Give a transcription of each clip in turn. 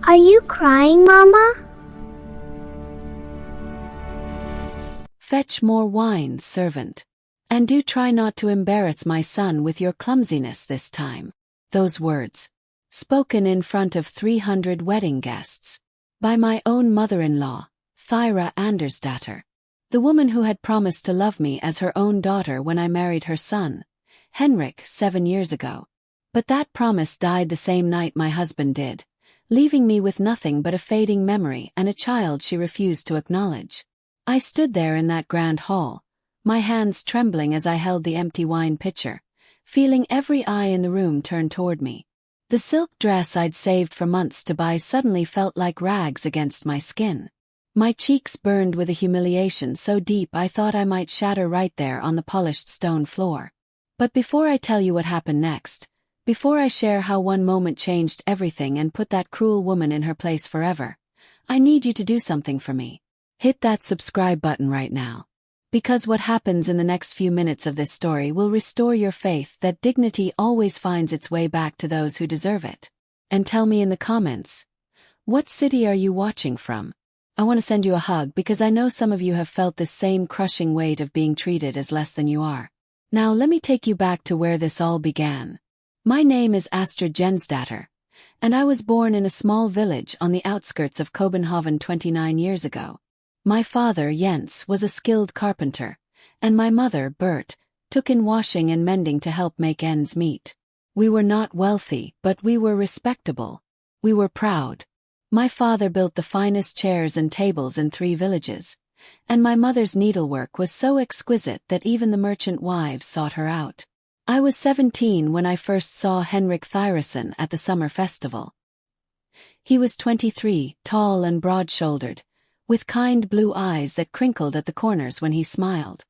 Are you crying, Mama? Fetch more wine, servant. And do try not to embarrass my son with your clumsiness this time. Those words, spoken in front of 300 wedding guests, by my own mother-in-law, Thyra Andersdatter, the woman who had promised to love me as her own daughter when I married her son, Henrik, 7 years ago. But that promise died the same night my husband did, leaving me with nothing but a fading memory and a child she refused to acknowledge. I stood there in that grand hall, my hands trembling as I held the empty wine pitcher, feeling every eye in the room turn toward me. The silk dress I'd saved for months to buy suddenly felt like rags against my skin. My cheeks burned with a humiliation so deep I thought I might shatter right there on the polished stone floor. But before I tell you what happened next, before I share how one moment changed everything and put that cruel woman in her place forever, I need you to do something for me. Hit that subscribe button right now. Because what happens in the next few minutes of this story will restore your faith that dignity always finds its way back to those who deserve it. And tell me in the comments, what city are you watching from? I want to send you a hug because I know some of you have felt this same crushing weight of being treated as less than you are. Now let me take you back to where this all began. My name is Astrid Jensdatter, and I was born in a small village on the outskirts of København 29 years ago. My father, Jens, was a skilled carpenter, and my mother, Bert, took in washing and mending to help make ends meet. We were not wealthy, but we were respectable. We were proud. My father built the finest chairs and tables in 3 villages, and my mother's needlework was so exquisite that even the merchant wives sought her out. I was 17 when I first saw Henrik Thyrason at the summer festival. He was 23, tall and broad-shouldered, with kind blue eyes that crinkled at the corners when he smiled.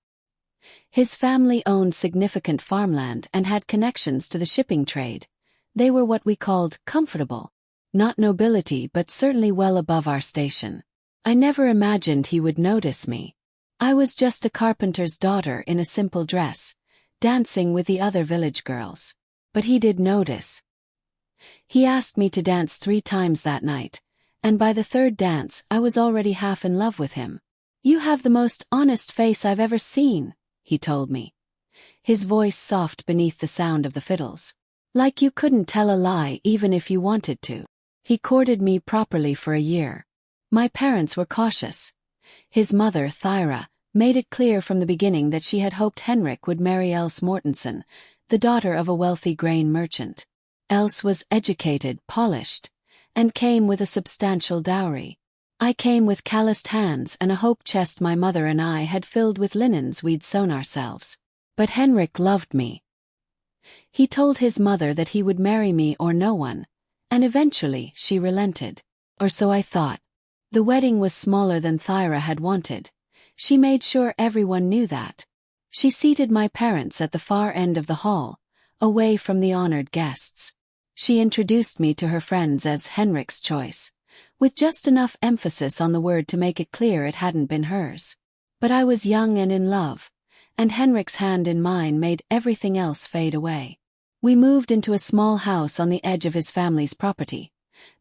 His family owned significant farmland and had connections to the shipping trade. They were what we called comfortable. Not nobility but certainly well above our station. I never imagined he would notice me. I was just a carpenter's daughter in a simple dress, dancing with the other village girls. But he did notice. He asked me to dance 3 times that night, and by the 3rd dance I was already half in love with him. "You have the most honest face I've ever seen," he told me, his voice soft beneath the sound of the fiddles. Like you couldn't tell a lie even if you wanted to. He courted me properly for a year. My parents were cautious. His mother, Thyra, made it clear from the beginning that she had hoped Henrik would marry Else Mortensen, the daughter of a wealthy grain merchant. Else was educated, polished, and came with a substantial dowry. I came with calloused hands and a hope chest my mother and I had filled with linens we'd sewn ourselves. But Henrik loved me. He told his mother that he would marry me or no one, and eventually she relented. Or so I thought. The wedding was smaller than Thyra had wanted. She made sure everyone knew that. She seated my parents at the far end of the hall, away from the honored guests. She introduced me to her friends as Henrik's choice, with just enough emphasis on the word to make it clear it hadn't been hers. But I was young and in love, and Henrik's hand in mine made everything else fade away. We moved into a small house on the edge of his family's property,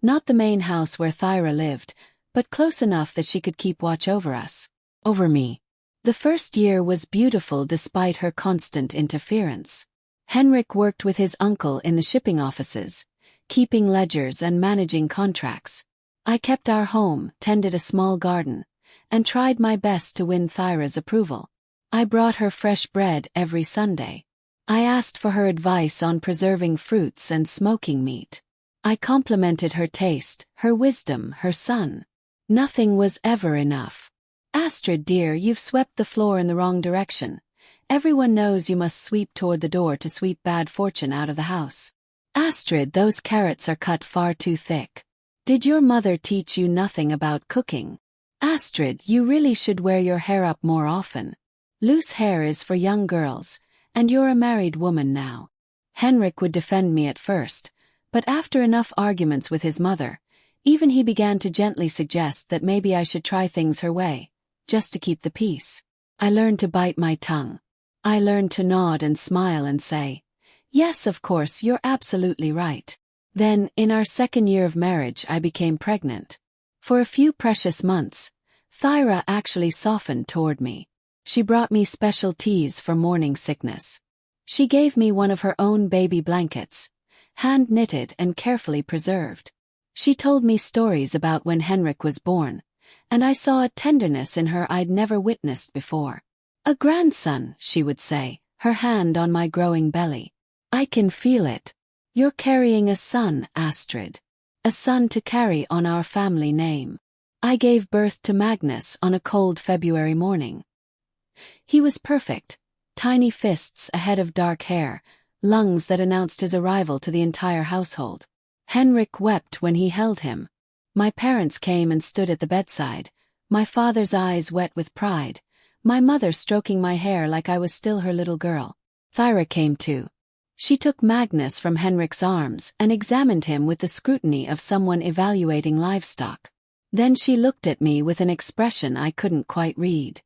not the main house where Thyra lived, but close enough that she could keep watch over us, over me. The first year was beautiful despite her constant interference. Henrik worked with his uncle in the shipping offices, keeping ledgers and managing contracts. I kept our home, tended a small garden, and tried my best to win Thyra's approval. I brought her fresh bread every Sunday. I asked for her advice on preserving fruits and smoking meat. I complimented her taste, her wisdom, her son. Nothing was ever enough. "Astrid dear, you've swept the floor in the wrong direction. Everyone knows you must sweep toward the door to sweep bad fortune out of the house. Astrid, those carrots are cut far too thick. Did your mother teach you nothing about cooking? Astrid, you really should wear your hair up more often. Loose hair is for young girls, and you're a married woman now." Henrik would defend me at first, but after enough arguments with his mother, even he began to gently suggest that maybe I should try things her way, just to keep the peace. I learned to bite my tongue. I learned to nod and smile and say, "Yes, of course, you're absolutely right." Then, in our second year of marriage, I became pregnant. For a few precious months, Thyra actually softened toward me. She brought me special teas for morning sickness. She gave me one of her own baby blankets, hand-knitted and carefully preserved. She told me stories about when Henrik was born, and I saw a tenderness in her I'd never witnessed before. "A grandson," she would say, her hand on my growing belly. "I can feel it. You're carrying a son, Astrid. A son to carry on our family name." I gave birth to Magnus on a cold February morning. He was perfect, tiny fists, a head of dark hair, lungs that announced his arrival to the entire household. Henrik wept when he held him. My parents came and stood at the bedside, my father's eyes wet with pride, my mother stroking my hair like I was still her little girl. Thyra came too. She took Magnus from Henrik's arms and examined him with the scrutiny of someone evaluating livestock. Then she looked at me with an expression I couldn't quite read.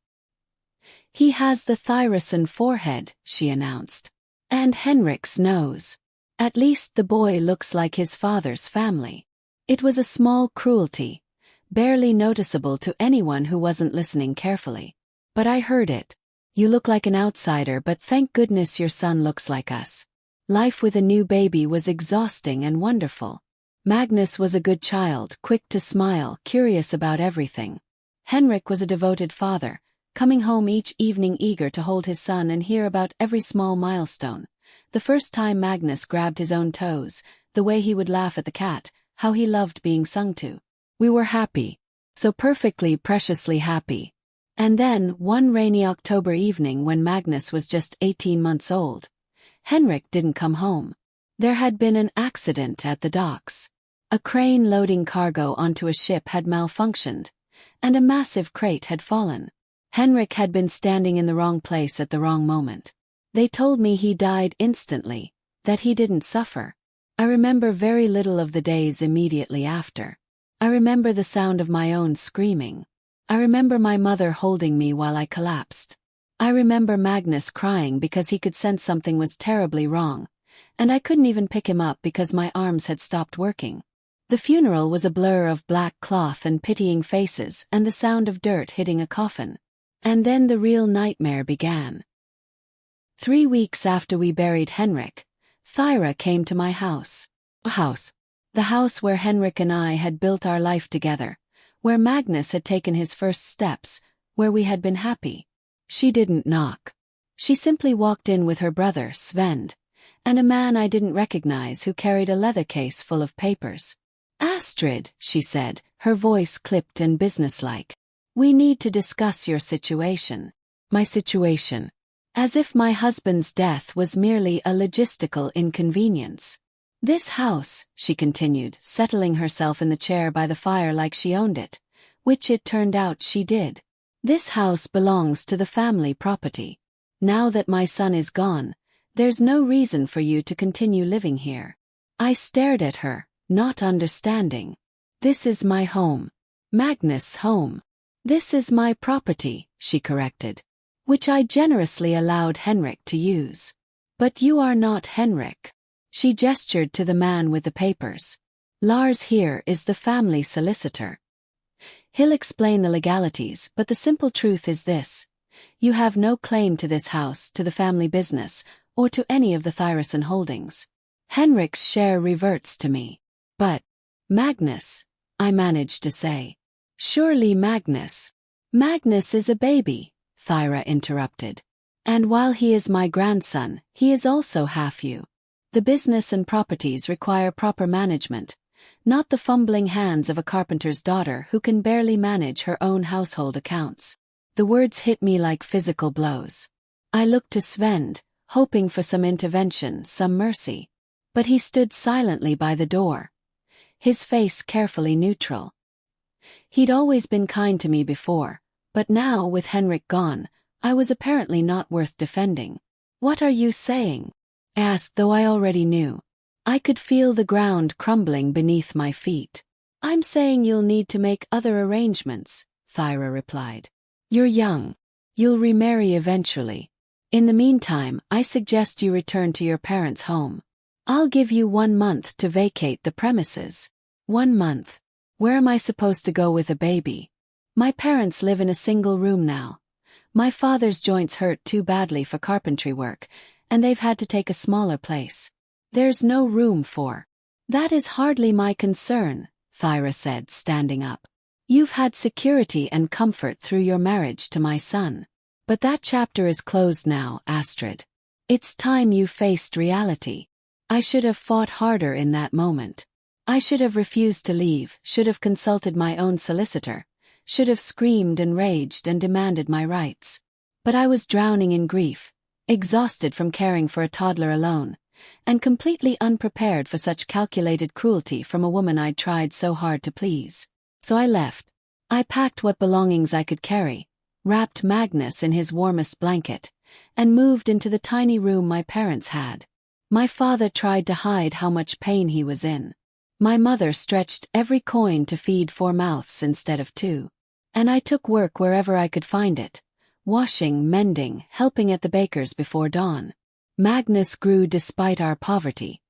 "He has the Thyrason forehead," she announced. "And Henrik's nose. At least the boy looks like his father's family." It was a small cruelty, barely noticeable to anyone who wasn't listening carefully. But I heard it. "You look like an outsider, but thank goodness your son looks like us." Life with a new baby was exhausting and wonderful. Magnus was a good child, quick to smile, curious about everything. Henrik was a devoted father, coming home each evening eager to hold his son and hear about every small milestone. The first time Magnus grabbed his own toes, the way he would laugh at the cat, how he loved being sung to. We were happy. So perfectly, preciously happy. And then, one rainy October evening when Magnus was just 18 months old, Henrik didn't come home. There had been an accident at the docks. A crane loading cargo onto a ship had malfunctioned, and a massive crate had fallen. Henrik had been standing in the wrong place at the wrong moment. They told me he died instantly, that he didn't suffer. I remember very little of the days immediately after. I remember the sound of my own screaming. I remember my mother holding me while I collapsed. I remember Magnus crying because he could sense something was terribly wrong, and I couldn't even pick him up because my arms had stopped working. The funeral was a blur of black cloth and pitying faces and the sound of dirt hitting a coffin. And then the real nightmare began. 3 weeks after we buried Henrik, Thyra came to my house. The house where Henrik and I had built our life together, where Magnus had taken his first steps, where we had been happy. She didn't knock. She simply walked in with her brother, Svend, and a man I didn't recognize who carried a leather case full of papers. "Astrid," she said, her voice clipped and businesslike. "We need to discuss your situation." My situation. As if my husband's death was merely a logistical inconvenience. "This house," she continued, settling herself in the chair by the fire like she owned it, which it turned out she did. "This house belongs to the family property. Now that my son is gone, there's no reason for you to continue living here." I stared at her, not understanding. "This is my home. Magnus' home. This is my property," she corrected, "which I generously allowed Henrik to use." "But you are not Henrik." She gestured to the man with the papers. "Lars here is the family solicitor. He'll explain the legalities, but the simple truth is this. You have no claim to this house, to the family business, or to any of the Thyrason holdings. Henrik's share reverts to me." "But, Magnus," I managed to say. "Surely Magnus." "Magnus is a baby," Thyra interrupted. "And while he is my grandson, he is also half you. The business and properties require proper management, not the fumbling hands of a carpenter's daughter who can barely manage her own household accounts." The words hit me like physical blows. I looked to Svend, hoping for some intervention, some mercy. But he stood silently by the door, his face carefully neutral. He'd always been kind to me before, but now, with Henrik gone, I was apparently not worth defending. "What are you saying?" I asked, though I already knew. I could feel the ground crumbling beneath my feet. "I'm saying you'll need to make other arrangements," Thyra replied. "You're young. You'll remarry eventually. In the meantime, I suggest you return to your parents' home." I'll give you 1 month to vacate the premises. 1 month. Where am I supposed to go with a baby? My parents live in a single room now. My father's joints hurt too badly for carpentry work, and they've had to take a smaller place. There's no room for. That is hardly my concern, Thyra said, standing up. You've had security and comfort through your marriage to my son. But that chapter is closed now, Astrid. It's time you faced reality. I should have fought harder in that moment. I should have refused to leave, should have consulted my own solicitor, should have screamed and raged and demanded my rights. But I was drowning in grief, exhausted from caring for a toddler alone, and completely unprepared for such calculated cruelty from a woman I'd tried so hard to please. So I left. I packed what belongings I could carry, wrapped Magnus in his warmest blanket, and moved into the tiny room my parents had. My father tried to hide how much pain he was in. My mother stretched every coin to feed 4 mouths instead of 2. And I took work wherever I could find it, washing, mending, helping at the baker's before dawn. Magnus grew despite our poverty.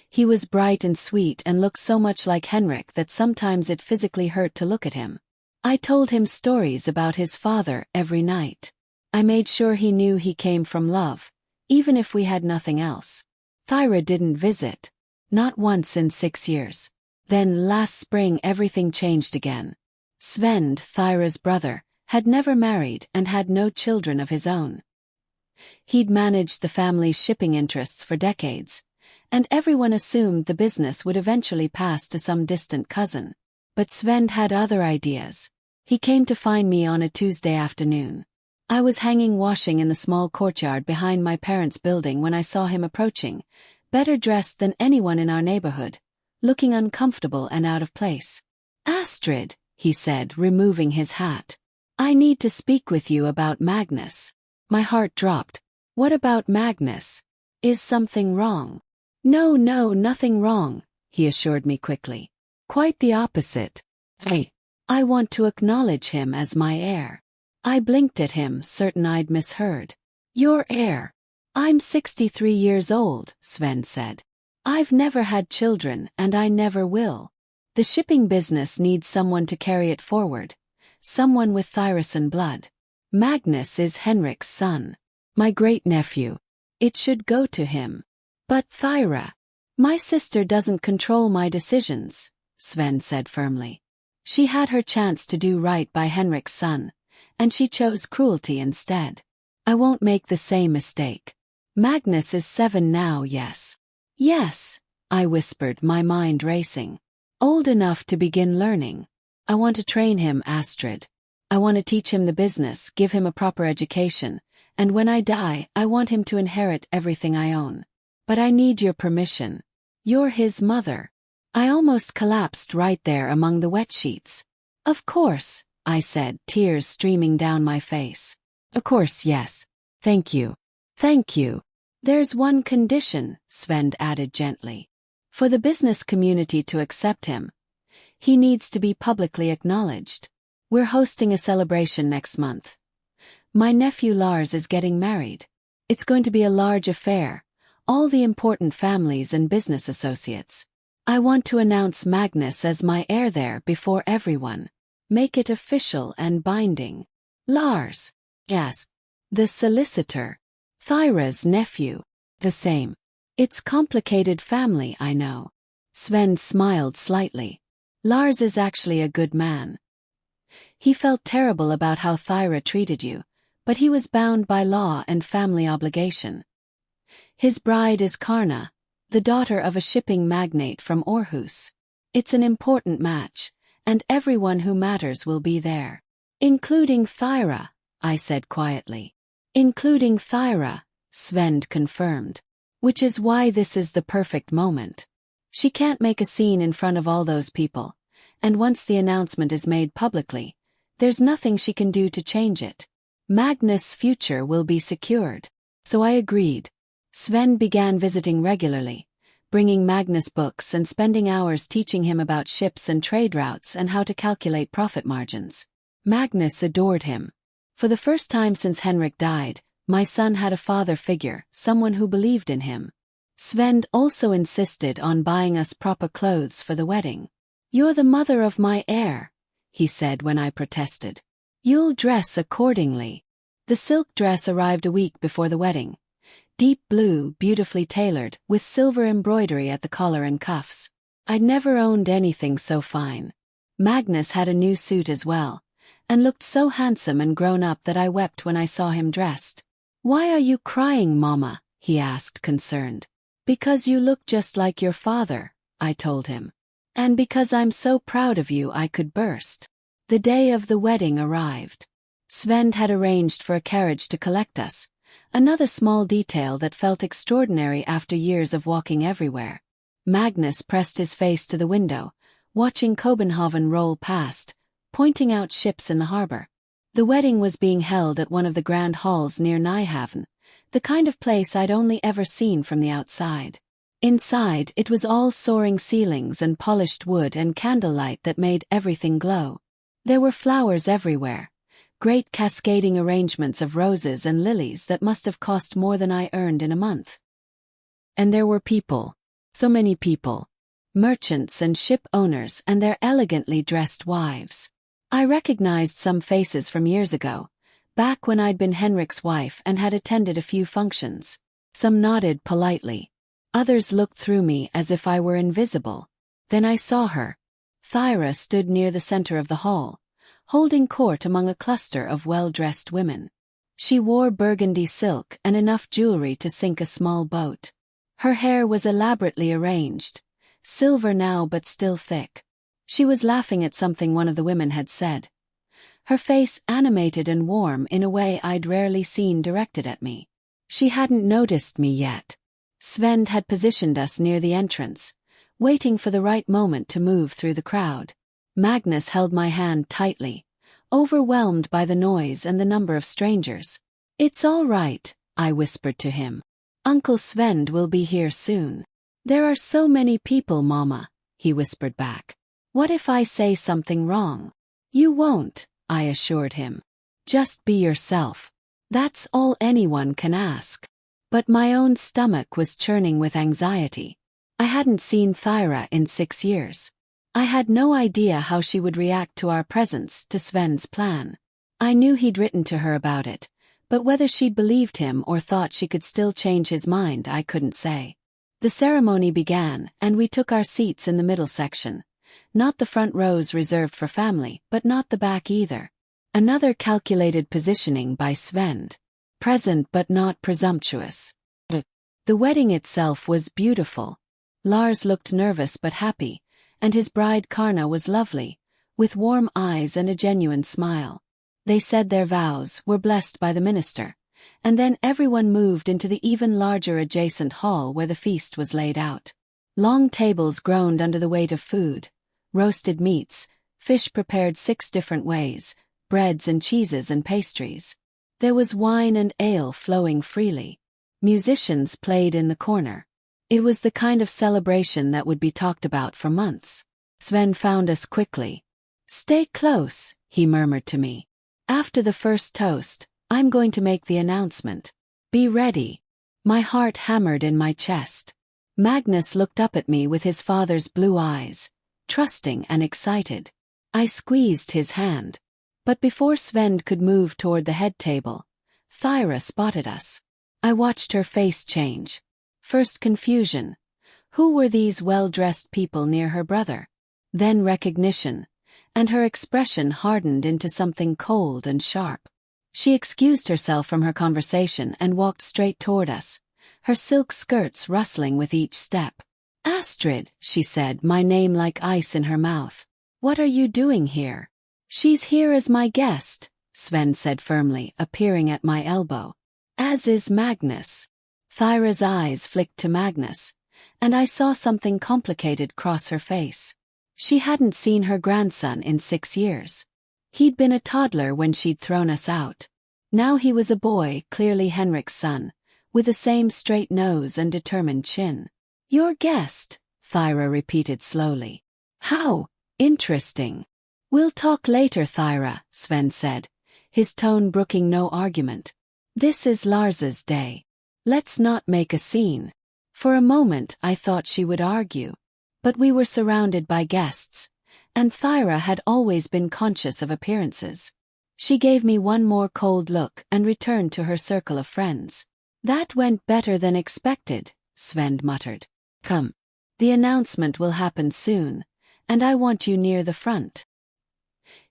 He was bright and sweet and looked so much like Henrik that sometimes it physically hurt to look at him. I told him stories about his father every night. I made sure he knew he came from love, even if we had nothing else. Thyra didn't visit. Not once in 6 years. Then last spring everything changed again. Svend, Thyra's brother, had never married and had no children of his own. He'd managed the family's shipping interests for decades, and everyone assumed the business would eventually pass to some distant cousin. But Svend had other ideas. He came to find me on a Tuesday afternoon. I was hanging washing in the small courtyard behind my parents' building when I saw him approaching, better dressed than anyone in our neighborhood, looking uncomfortable and out of place. Astrid, he said, removing his hat. I need to speak with you about Magnus. My heart dropped. What about Magnus? Is something wrong? No, nothing wrong, he assured me quickly. Quite the opposite. I want to acknowledge him as my heir. I blinked at him, certain I'd misheard. Your heir? I'm 63 years old, Svend said. I've never had children and I never will. The shipping business needs someone to carry it forward. Someone with Thyrasan blood. Magnus is Henrik's son. My great-nephew. It should go to him. But Thyra. My sister doesn't control my decisions, Svend said firmly. She had her chance to do right by Henrik's son, and she chose cruelty instead. I won't make the same mistake. Magnus is 7 now, yes. Yes, I whispered, my mind racing. Old enough to begin learning. I want to train him, Astrid. I want to teach him the business, give him a proper education, and when I die, I want him to inherit everything I own. But I need your permission. You're his mother. I almost collapsed right there among the wet sheets. Of course, I said, tears streaming down my face. Of course, yes. Thank you. Thank you. There's one condition, Svend added gently. For the business community to accept him, he needs to be publicly acknowledged. We're hosting a celebration next month. My nephew Lars is getting married. It's going to be a large affair, all the important families and business associates. I want to announce Magnus as my heir there before everyone. Make it official and binding. Lars. Yes. The solicitor. Thyra's nephew. The same. It's complicated family, I know. Svend smiled slightly. Lars is actually a good man. He felt terrible about how Thyra treated you, but he was bound by law and family obligation. His bride is Karna, the daughter of a shipping magnate from Aarhus. It's an important match, and everyone who matters will be there. Including Thyra, I said quietly. Including Thyra, Svend confirmed. Which is why this is the perfect moment. She can't make a scene in front of all those people, and once the announcement is made publicly, there's nothing she can do to change it. Magnus' future will be secured. So I agreed. Svend began visiting regularly, bringing Magnus books and spending hours teaching him about ships and trade routes and how to calculate profit margins. Magnus adored him. For the first time since Henrik died, my son had a father figure, someone who believed in him. Svend also insisted on buying us proper clothes for the wedding. "You're the mother of my heir," he said when I protested. "You'll dress accordingly." The silk dress arrived a week before the wedding. Deep blue, beautifully tailored, with silver embroidery at the collar and cuffs. I'd never owned anything so fine. Magnus had a new suit as well, and looked so handsome and grown up that I wept when I saw him dressed. "Why are you crying, Mama?" he asked, concerned. "Because you look just like your father," I told him. "And because I'm so proud of you I could burst." The day of the wedding arrived. Svend had arranged for a carriage to collect us, another small detail that felt extraordinary after years of walking everywhere. Magnus pressed his face to the window, watching København roll past, pointing out ships in the harbor. The wedding was being held at one of the grand halls near Nyhavn, the kind of place I'd only ever seen from the outside. Inside, it was all soaring ceilings and polished wood and candlelight that made everything glow. There were flowers everywhere, great cascading arrangements of roses and lilies that must have cost more than I earned in a month. And there were people, so many people, merchants and ship owners and their elegantly dressed wives. I recognized some faces from years ago, back when I'd been Henrik's wife and had attended a few functions. Some nodded politely. Others looked through me as if I were invisible. Then I saw her. Thyra stood near the center of the hall, holding court among a cluster of well-dressed women. She wore burgundy silk and enough jewelry to sink a small boat. Her hair was elaborately arranged, silver now but still thick. She was laughing at something one of the women had said. Her face animated and warm in a way I'd rarely seen directed at me. She hadn't noticed me yet. Svend had positioned us near the entrance, waiting for the right moment to move through the crowd. Magnus held my hand tightly, overwhelmed by the noise and the number of strangers. "It's all right," I whispered to him. "Uncle Svend will be here soon." "There are so many people, Mama," he whispered back. "What if I say something wrong?" "You won't," I assured him. "Just be yourself. That's all anyone can ask." But my own stomach was churning with anxiety. I hadn't seen Thyra in 6 years. I had no idea how she would react to our presence, to Svend's plan. I knew he'd written to her about it, but whether she'd believed him or thought she could still change his mind I couldn't say. The ceremony began, and we took our seats in the middle section. Not the front rows reserved for family, but not the back either. Another calculated positioning by Svend. Present but not presumptuous. The wedding itself was beautiful. Lars looked nervous but happy, and his bride Karna was lovely, with warm eyes and a genuine smile. They said their vows, were blessed by the minister, and then everyone moved into the even larger adjacent hall where the feast was laid out. Long tables groaned under the weight of food. Roasted meats, fish prepared 6 different ways, breads and cheeses and pastries. There was wine and ale flowing freely. Musicians played in the corner. It was the kind of celebration that would be talked about for months. Svend found us quickly. "Stay close," he murmured to me. "After the first toast, I'm going to make the announcement. Be ready." My heart hammered in my chest. Magnus looked up at me with his father's blue eyes, trusting and excited. I squeezed his hand. But before Svend could move toward the head table, Thyra spotted us. I watched her face change. First confusion. Who were these well-dressed people near her brother? Then recognition, and her expression hardened into something cold and sharp. She excused herself from her conversation and walked straight toward us, her silk skirts rustling with each step. "Astrid," she said, my name like ice in her mouth. "What are you doing here?" "She's here as my guest," Svend said firmly, appearing at my elbow. "As is Magnus." Thyra's eyes flicked to Magnus, and I saw something complicated cross her face. She hadn't seen her grandson in 6 years. He'd been a toddler when she'd thrown us out. Now he was a boy, clearly Henrik's son, with the same straight nose and determined chin. "Your guest," Thyra repeated slowly. "How interesting." "We'll talk later, Thyra," Svend said, his tone brooking no argument. "This is Lars's day. Let's not make a scene." For a moment I thought she would argue. But we were surrounded by guests, and Thyra had always been conscious of appearances. She gave me one more cold look and returned to her circle of friends. "That went better than expected," Svend muttered. "Come. The announcement will happen soon, and I want you near the front."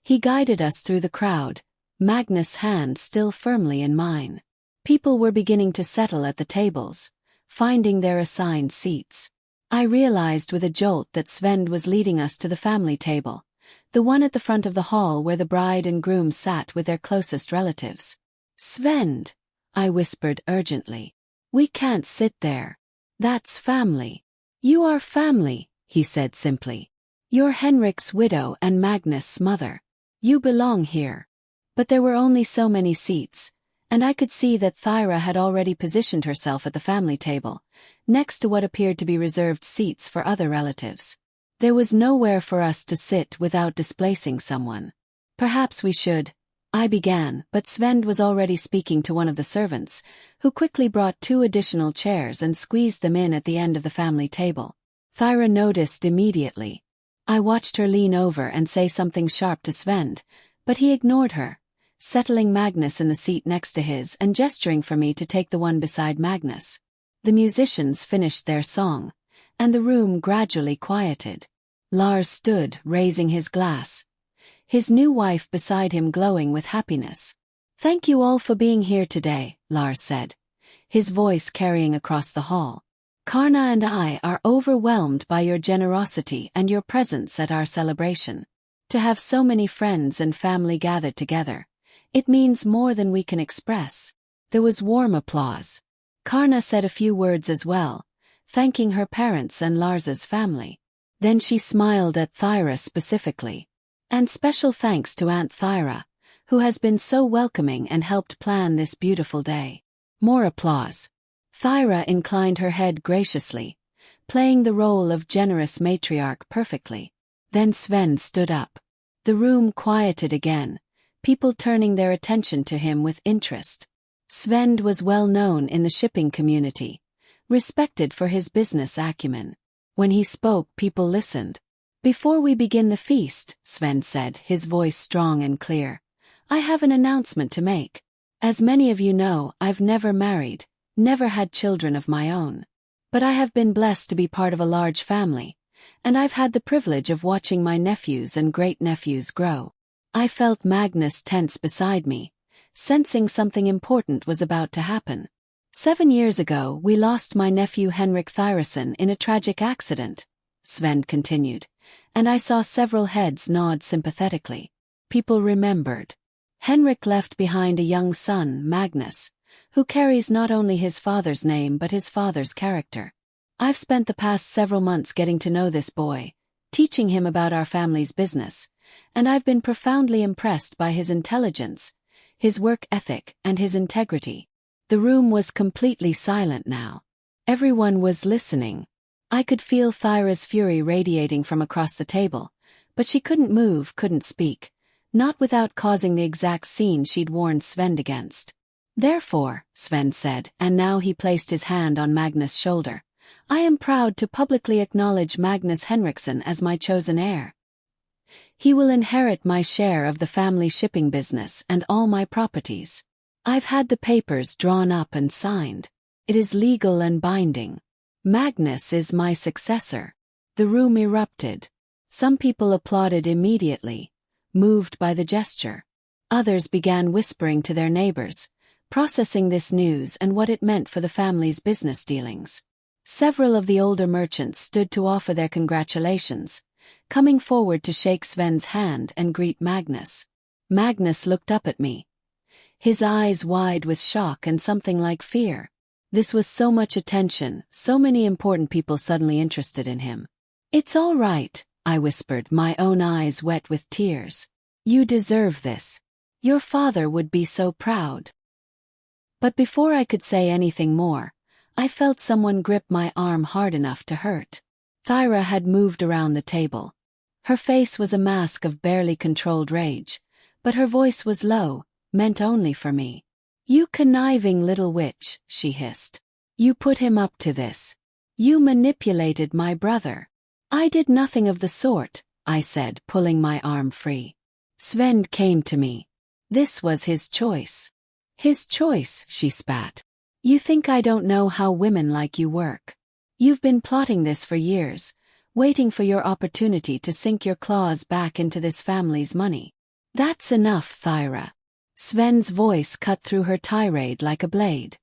He guided us through the crowd, Magnus' hand still firmly in mine. People were beginning to settle at the tables, finding their assigned seats. I realized with a jolt that Svend was leading us to the family table, the one at the front of the hall where the bride and groom sat with their closest relatives. "Svend," I whispered urgently. "We can't sit there. That's family." "You are family," he said simply. "You're Henrik's widow and Magnus' mother. You belong here." But there were only so many seats, and I could see that Thyra had already positioned herself at the family table, next to what appeared to be reserved seats for other relatives. There was nowhere for us to sit without displacing someone. "Perhaps we should," I began, but Svend was already speaking to one of the servants, who quickly brought 2 additional chairs and squeezed them in at the end of the family table. Thyra noticed immediately. I watched her lean over and say something sharp to Svend, but he ignored her, settling Magnus in the seat next to his and gesturing for me to take the one beside Magnus. The musicians finished their song, and the room gradually quieted. Lars stood, raising his glass, his new wife beside him glowing with happiness. "Thank you all for being here today," Lars said, his voice carrying across the hall. "Karna and I are overwhelmed by your generosity and your presence at our celebration. To have so many friends and family gathered together, it means more than we can express." There was warm applause. Karna said a few words as well, thanking her parents and Lars's family. Then she smiled at Thyra specifically. "And special thanks to Aunt Thyra, who has been so welcoming and helped plan this beautiful day." More applause. Thyra inclined her head graciously, playing the role of generous matriarch perfectly. Then Svend stood up. The room quieted again, people turning their attention to him with interest. Svend was well known in the shipping community, respected for his business acumen. When he spoke, people listened. "Before we begin the feast," Svend said, his voice strong and clear, "I have an announcement to make. As many of you know, I've never married, never had children of my own. But I have been blessed to be part of a large family, and I've had the privilege of watching my nephews and great-nephews grow." I felt Magnus tense beside me, sensing something important was about to happen. "7 years ago we lost my nephew Henrik Thyrason in a tragic accident," Svend continued, and I saw several heads nod sympathetically. People remembered. Henrik left behind a young son, Magnus, who carries not only his father's name but his father's character. I've spent the past several months getting to know this boy, teaching him about our family's business, and I've been profoundly impressed by his intelligence, his work ethic, and his integrity. The room was completely silent now. Everyone was listening. I could feel Thyra's fury radiating from across the table, but she couldn't move, couldn't speak, not without causing the exact scene she'd warned Svend against. "Therefore," Svend said, and now he placed his hand on Magnus' shoulder, "I am proud to publicly acknowledge Magnus Henriksson as my chosen heir. He will inherit my share of the family shipping business and all my properties. I've had the papers drawn up and signed. It is legal and binding. Magnus is my successor." The room erupted. Some people applauded immediately, moved by the gesture. Others began whispering to their neighbors, processing this news and what it meant for the family's business dealings. Several of the older merchants stood to offer their congratulations, coming forward to shake Svend's hand and greet Magnus. Magnus looked up at me, his eyes wide with shock and something like fear. This was so much attention, so many important people suddenly interested in him. "It's all right," I whispered, my own eyes wet with tears. "You deserve this. Your father would be so proud." But before I could say anything more, I felt someone grip my arm hard enough to hurt. Thyra had moved around the table. Her face was a mask of barely controlled rage, but her voice was low, meant only for me. "You conniving little witch," she hissed. "You put him up to this. You manipulated my brother. I did nothing of the sort, I said, pulling my arm free. Svend came to me. This was his choice. His choice, she spat. You think I don't know how women like you work? You've been plotting this for years, waiting for your opportunity to sink your claws back into this family's money. That's enough, Thyra. Svend's voice cut through her tirade like a blade.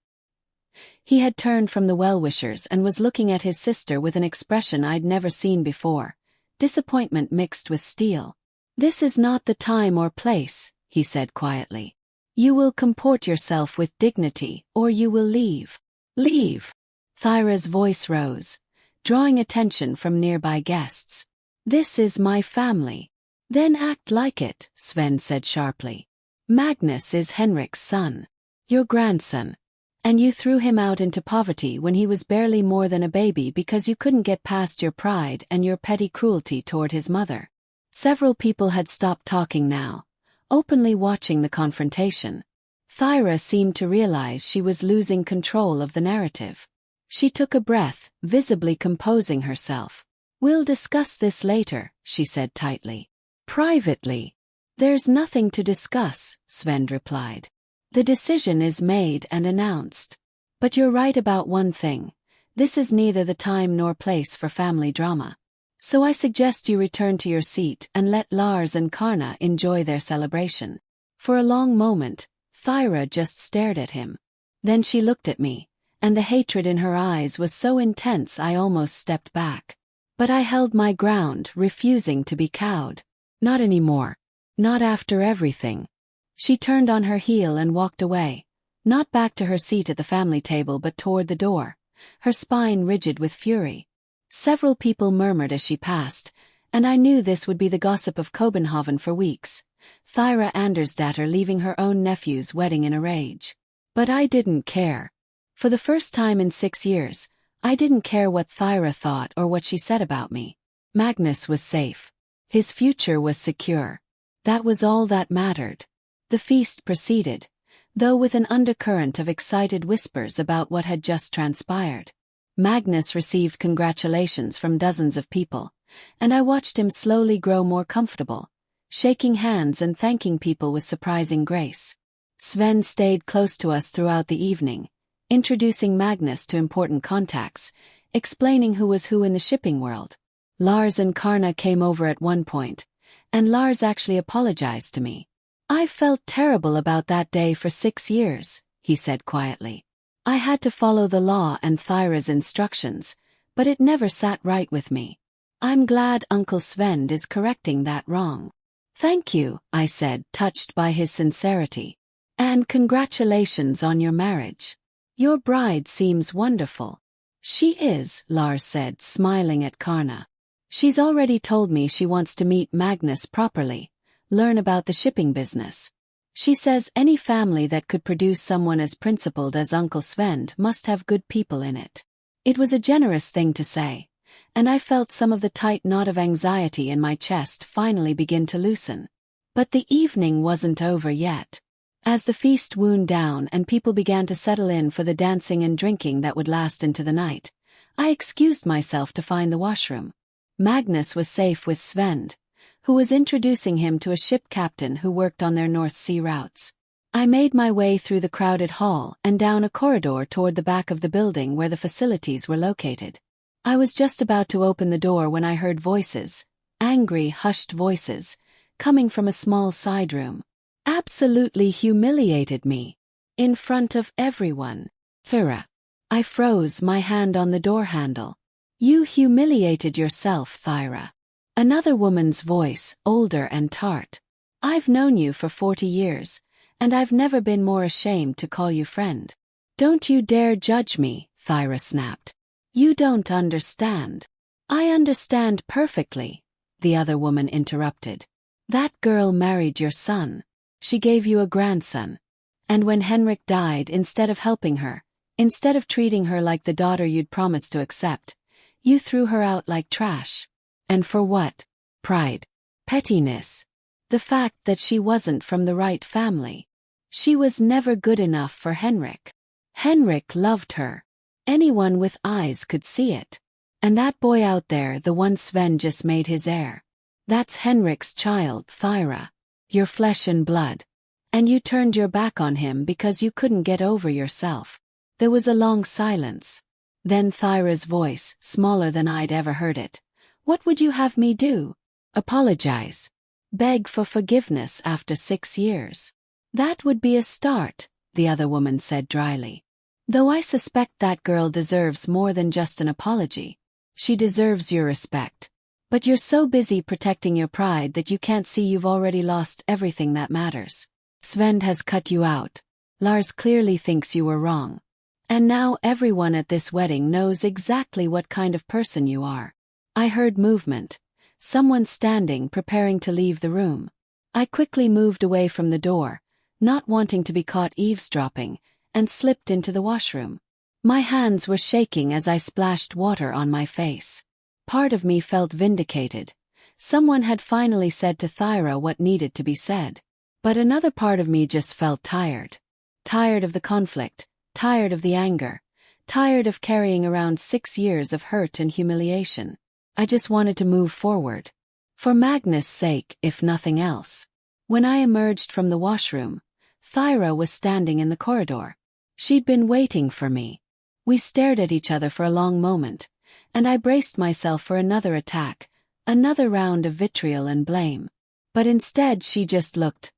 He had turned from the well-wishers and was looking at his sister with an expression I'd never seen before, disappointment mixed with steel. This is not the time or place, he said quietly. You will comport yourself with dignity, or you will leave. Leave. Thyra's voice rose, drawing attention from nearby guests. This is my family. Then act like it, Svend said sharply. Magnus is Henrik's son. Your grandson. And you threw him out into poverty when he was barely more than a baby because you couldn't get past your pride and your petty cruelty toward his mother. Several people had stopped talking now, openly watching the confrontation. Thyra seemed to realize she was losing control of the narrative. She took a breath, visibly composing herself. We'll discuss this later, she said tightly. Privately. There's nothing to discuss, Svend replied. The decision is made and announced. But you're right about one thing. This is neither the time nor place for family drama. So I suggest you return to your seat and let Lars and Karna enjoy their celebration. For a long moment, Thyra just stared at him. Then she looked at me, and the hatred in her eyes was so intense I almost stepped back. But I held my ground, refusing to be cowed. Not anymore. Not after everything. She turned on her heel and walked away, not back to her seat at the family table but toward the door, her spine rigid with fury. Several people murmured as she passed, and I knew this would be the gossip of København for weeks. Thyra Andersdatter leaving her own nephew's wedding in a rage. But I didn't care. For the first time in 6 years, I didn't care what Thyra thought or what she said about me. Magnus was safe. His future was secure. That was all that mattered. The feast proceeded, though with an undercurrent of excited whispers about what had just transpired. Magnus received congratulations from dozens of people, and I watched him slowly grow more comfortable, shaking hands and thanking people with surprising grace. Svend stayed close to us throughout the evening, introducing Magnus to important contacts, explaining who was who in the shipping world. Lars and Karna came over at one point, and Lars actually apologized to me. I felt terrible about that day for 6 years, he said quietly. I had to follow the law and Thyra's instructions, but it never sat right with me. I'm glad Uncle Svend is correcting that wrong. Thank you, I said, touched by his sincerity. And congratulations on your marriage. Your bride seems wonderful. She is, Lars said, smiling at Karna. She's already told me she wants to meet Magnus properly, learn about the shipping business. She says any family that could produce someone as principled as Uncle Svend must have good people in it. It was a generous thing to say, and I felt some of the tight knot of anxiety in my chest finally begin to loosen. But the evening wasn't over yet. As the feast wound down and people began to settle in for the dancing and drinking that would last into the night, I excused myself to find the washroom. Magnus was safe with Svend, who was introducing him to a ship captain who worked on their North Sea routes. I made my way through the crowded hall and down a corridor toward the back of the building where the facilities were located. I was just about to open the door when I heard voices, angry, hushed voices, coming from a small side room. Absolutely humiliated me. In front of everyone. Thyra. I froze, my hand on the door handle. You humiliated yourself, Thyra. Another woman's voice, older and tart. I've known you for 40 years, and I've never been more ashamed to call you friend. Don't you dare judge me, Thyra snapped. You don't understand. I understand perfectly, the other woman interrupted. That girl married your son. She gave you a grandson. And when Henrik died, instead of helping her, instead of treating her like the daughter you'd promised to accept, you threw her out like trash. And for what? Pride. Pettiness. The fact that she wasn't from the right family. She was never good enough for Henrik. Henrik loved her. Anyone with eyes could see it. And that boy out there, the one Svend just made his heir. That's Henrik's child, Thyra. Your flesh and blood. And you turned your back on him because you couldn't get over yourself. There was a long silence. Then Thyra's voice, smaller than I'd ever heard it. What would you have me do? Apologize. Beg for forgiveness after 6 years. That would be a start, the other woman said dryly. Though I suspect that girl deserves more than just an apology. She deserves your respect. But you're so busy protecting your pride that you can't see you've already lost everything that matters. Svend has cut you out. Lars clearly thinks you were wrong. And now everyone at this wedding knows exactly what kind of person you are. I heard movement. Someone standing, preparing to leave the room. I quickly moved away from the door, not wanting to be caught eavesdropping, and slipped into the washroom. My hands were shaking as I splashed water on my face. Part of me felt vindicated. Someone had finally said to Thyra what needed to be said. But another part of me just felt tired. Tired of the conflict, tired of the anger, tired of carrying around 6 years of hurt and humiliation. I just wanted to move forward. For Magnus' sake, if nothing else. When I emerged from the washroom, Thyra was standing in the corridor. She'd been waiting for me. We stared at each other for a long moment, and I braced myself for another attack, another round of vitriol and blame. But instead she just looked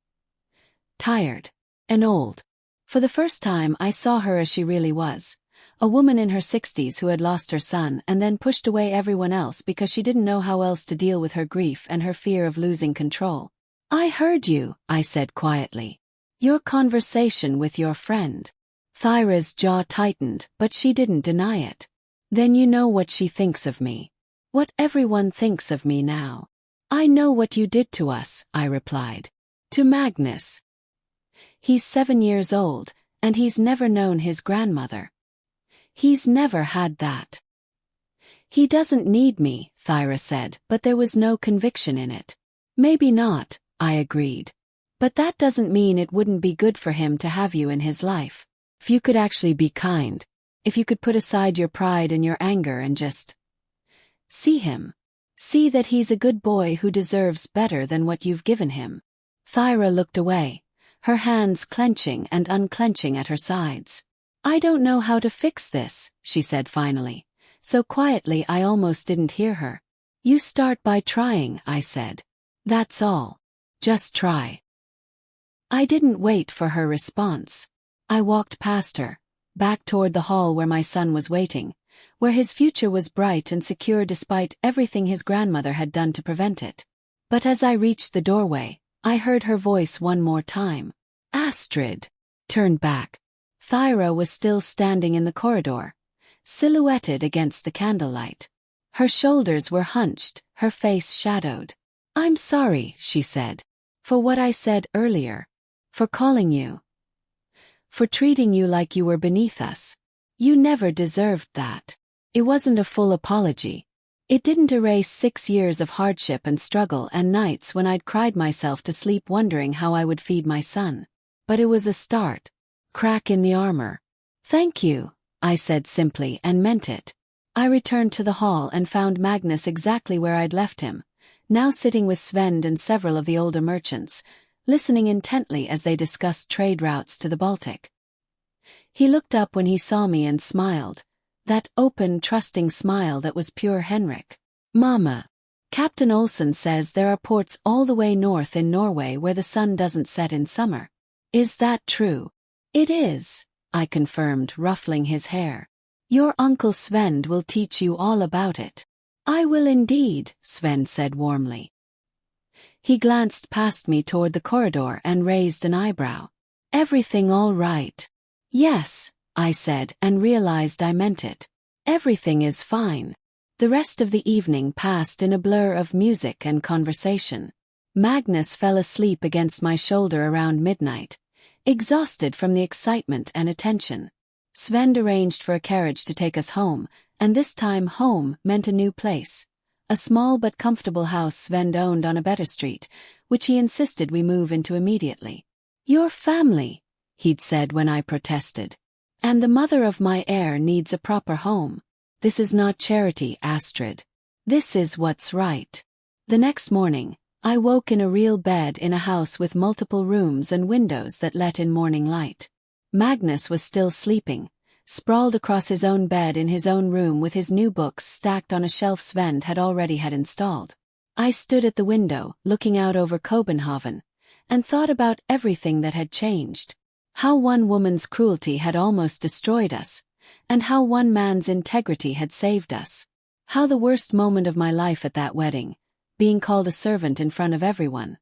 tired and old. For the first time I saw her as she really was. A woman in her 60s who had lost her son and then pushed away everyone else because she didn't know how else to deal with her grief and her fear of losing control. I heard you, I said quietly. Your conversation with your friend. Thyra's jaw tightened, but she didn't deny it. Then you know what she thinks of me. What everyone thinks of me now. I know what you did to us, I replied. To Magnus. He's 7 years old, and he's never known his grandmother. He's never had that. He doesn't need me, Thyra said, but there was no conviction in it. Maybe not, I agreed. But that doesn't mean it wouldn't be good for him to have you in his life. If you could actually be kind. If you could put aside your pride and your anger and just see him. See that he's a good boy who deserves better than what you've given him. Thyra looked away, her hands clenching and unclenching at her sides. I don't know how to fix this, she said finally, so quietly I almost didn't hear her. You start by trying, I said. That's all. Just try. I didn't wait for her response. I walked past her, back toward the hall where my son was waiting, where his future was bright and secure despite everything his grandmother had done to prevent it. But as I reached the doorway, I heard her voice one more time. Astrid. Turned back. Thyra was still standing in the corridor, silhouetted against the candlelight. Her shoulders were hunched, her face shadowed. I'm sorry, she said, for what I said earlier. For calling you. For treating you like you were beneath us. You never deserved that. It wasn't a full apology. It didn't erase 6 years of hardship and struggle and nights when I'd cried myself to sleep wondering how I would feed my son. But it was a start. Crack in the armor. Thank you, I said simply and meant it. I returned to the hall and found Magnus exactly where I'd left him, now sitting with Svend and several of the older merchants, listening intently as they discussed trade routes to the Baltic. He looked up when he saw me and smiled, that open, trusting smile that was pure Henrik. Mama. Captain Olsen says there are ports all the way north in Norway where the sun doesn't set in summer. Is that true? It is, I confirmed, ruffling his hair. Your Uncle Svend will teach you all about it. I will indeed, Svend said warmly. He glanced past me toward the corridor and raised an eyebrow. Everything all right? Yes, I said and realized I meant it. Everything is fine. The rest of the evening passed in a blur of music and conversation. Magnus fell asleep against my shoulder around midnight, exhausted from the excitement and attention. Svend arranged for a carriage to take us home, and this time home meant a new place. A small but comfortable house Svend owned on a better street, which he insisted we move into immediately. Your family, he'd said when I protested. And the mother of my heir needs a proper home. This is not charity, Astrid. This is what's right. The next morning, I woke in a real bed in a house with multiple rooms and windows that let in morning light. Magnus was still sleeping, sprawled across his own bed in his own room with his new books stacked on a shelf Svend had already installed. I stood at the window, looking out over København, and thought about everything that had changed. How one woman's cruelty had almost destroyed us, and how one man's integrity had saved us. How the worst moment of my life at that wedding, being called a servant in front of everyone,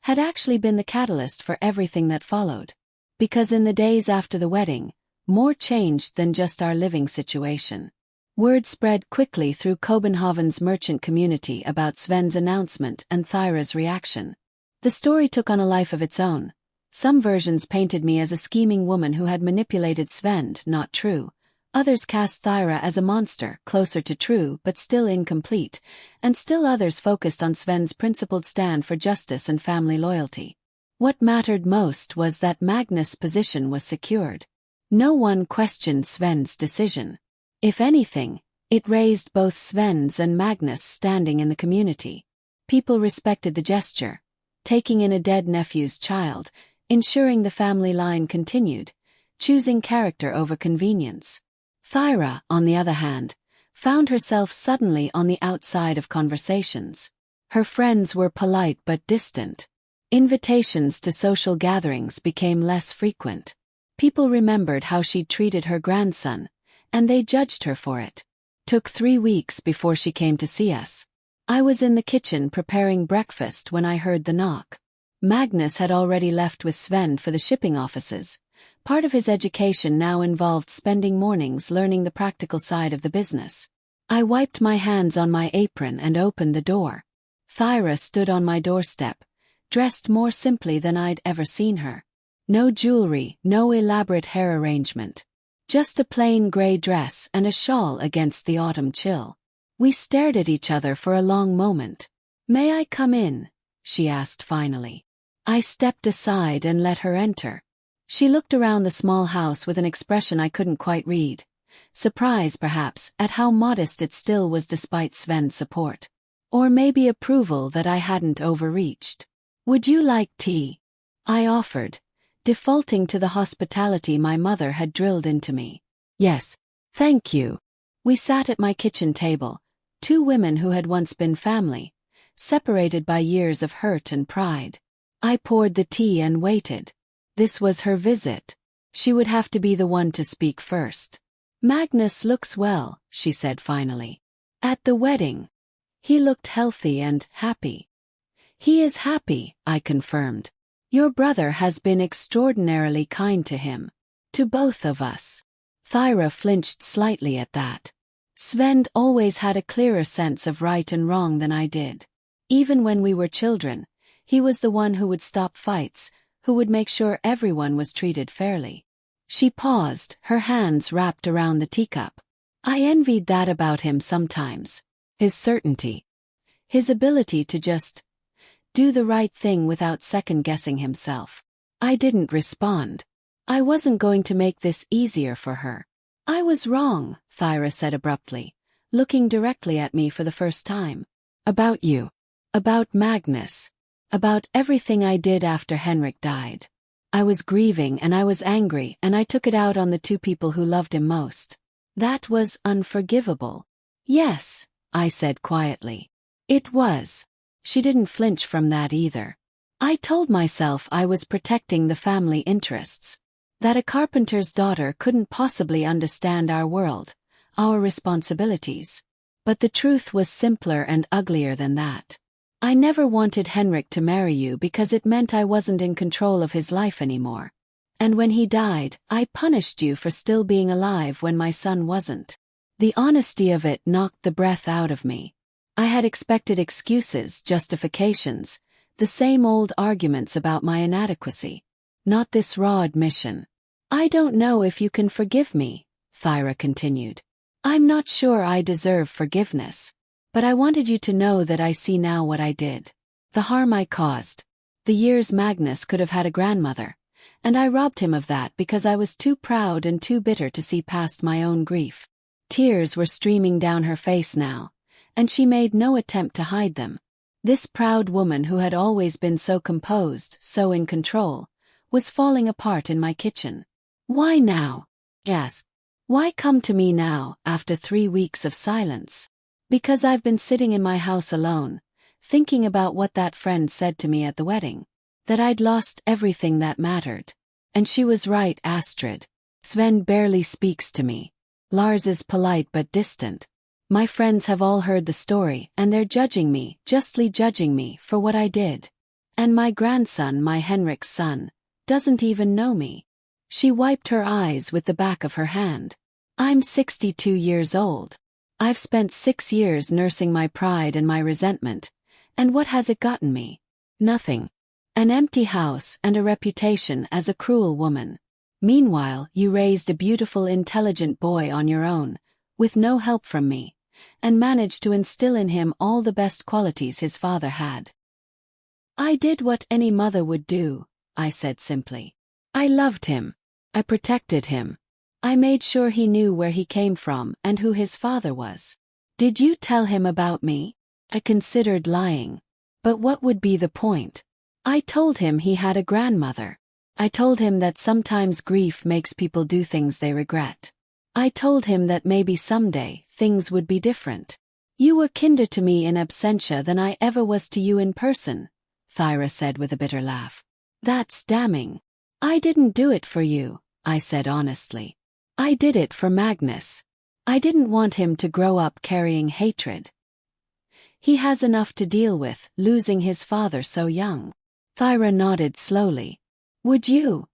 had actually been the catalyst for everything that followed. Because in the days after the wedding, more changed than just our living situation. Word spread quickly through København's merchant community about Svend's announcement and Thyra's reaction. The story took on a life of its own. Some versions painted me as a scheming woman who had manipulated Svend, not true. Others cast Thyra as a monster, closer to true but still incomplete, and still others focused on Svend's principled stand for justice and family loyalty. What mattered most was that Magnus' position was secured. No one questioned Svend's decision. If anything, it raised both Svend's and Magnus' standing in the community. People respected the gesture, taking in a dead nephew's child, ensuring the family line continued, choosing character over convenience. Thyra, on the other hand, found herself suddenly on the outside of conversations. Her friends were polite but distant. Invitations to social gatherings became less frequent. People remembered how she'd treated her grandson, and they judged her for it. Took 3 weeks before she came to see us. I was in the kitchen preparing breakfast when I heard the knock. Magnus had already left with Svend for the shipping offices. Part of his education now involved spending mornings learning the practical side of the business. I wiped my hands on my apron and opened the door. Thyra stood on my doorstep, dressed more simply than I'd ever seen her. No jewelry, no elaborate hair arrangement. Just a plain gray dress and a shawl against the autumn chill. We stared at each other for a long moment. "May I come in?" she asked finally. I stepped aside and let her enter. She looked around the small house with an expression I couldn't quite read. Surprise, perhaps, at how modest it still was despite Svend's support. Or maybe approval that I hadn't overreached. "Would you like tea?" I offered, defaulting to the hospitality my mother had drilled into me. "Yes, thank you." We sat at my kitchen table, 2 women who had once been family, separated by years of hurt and pride. I poured the tea and waited. This was her visit. She would have to be the one to speak first. "Magnus looks well," she said finally. "At the wedding. He looked healthy and happy." "He is happy," I confirmed. "Your brother has been extraordinarily kind to him. To both of us." Thyra flinched slightly at that. Svend always had a clearer sense of right and wrong than I did. Even when we were children, he was the one who would stop fights, who would make sure everyone was treated fairly. She paused, her hands wrapped around the teacup. I envied that about him sometimes. His certainty. His ability to just do the right thing without second-guessing himself. I didn't respond. I wasn't going to make this easier for her. "I was wrong," Thyra said abruptly, looking directly at me for the first time. "About you. About Magnus. About everything I did after Henrik died. I was grieving and I was angry and I took it out on the 2 people who loved him most. That was unforgivable." "Yes," I said quietly. "It was." She didn't flinch from that either. I told myself I was protecting the family interests. That a carpenter's daughter couldn't possibly understand our world, our responsibilities. But the truth was simpler and uglier than that. I never wanted Henrik to marry you because it meant I wasn't in control of his life anymore. And when he died, I punished you for still being alive when my son wasn't. The honesty of it knocked the breath out of me. I had expected excuses, justifications, the same old arguments about my inadequacy. Not this raw admission. "I don't know if you can forgive me," Thyra continued. "I'm not sure I deserve forgiveness. But I wanted you to know that I see now what I did. The harm I caused. The years Magnus could have had a grandmother, and I robbed him of that because I was too proud and too bitter to see past my own grief. Tears were streaming down her face now, and she made no attempt to hide them. This proud woman who had always been so composed, so in control, was falling apart in my kitchen. "Why now?" I asked. "Why come to me now, after 3 weeks of silence?" "Because I've been sitting in my house alone, thinking about what that friend said to me at the wedding. That I'd lost everything that mattered. And she was right, Astrid. Svend barely speaks to me. Lars is polite but distant. My friends have all heard the story, and they're judging me, justly judging me, for what I did. And my grandson, my Henrik's son, doesn't even know me." She wiped her eyes with the back of her hand. "I'm 62 years old. I've spent 6 years nursing my pride and my resentment, and what has it gotten me? Nothing. An empty house and a reputation as a cruel woman. Meanwhile, you raised a beautiful, intelligent boy on your own, with no help from me, and managed to instill in him all the best qualities his father had." "I did what any mother would do," I said simply. "I loved him. I protected him. I made sure he knew where he came from and who his father was." "Did you tell him about me?" I considered lying. But what would be the point? I told him he had a grandmother. I told him that sometimes grief makes people do things they regret. I told him that maybe someday things would be different. "You were kinder to me in absentia than I ever was to you in person," Thyra said with a bitter laugh. "That's damning." "I didn't do it for you," I said honestly. "I did it for Magnus. I didn't want him to grow up carrying hatred. He has enough to deal with, losing his father so young." Thyra nodded slowly. Would you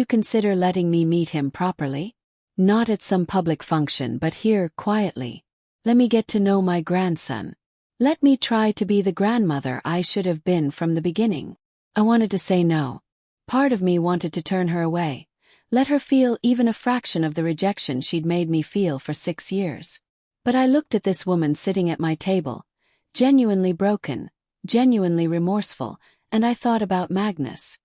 consider letting me meet him properly? Not at some public function, but here, quietly. Let me get to know my grandson. Let me try to be the grandmother I should have been from the beginning." I wanted to say no. Part of me wanted to turn her away, let her feel even a fraction of the rejection she'd made me feel for 6 years. But I looked at this woman sitting at my table, genuinely broken, genuinely remorseful, and I thought about Magnus.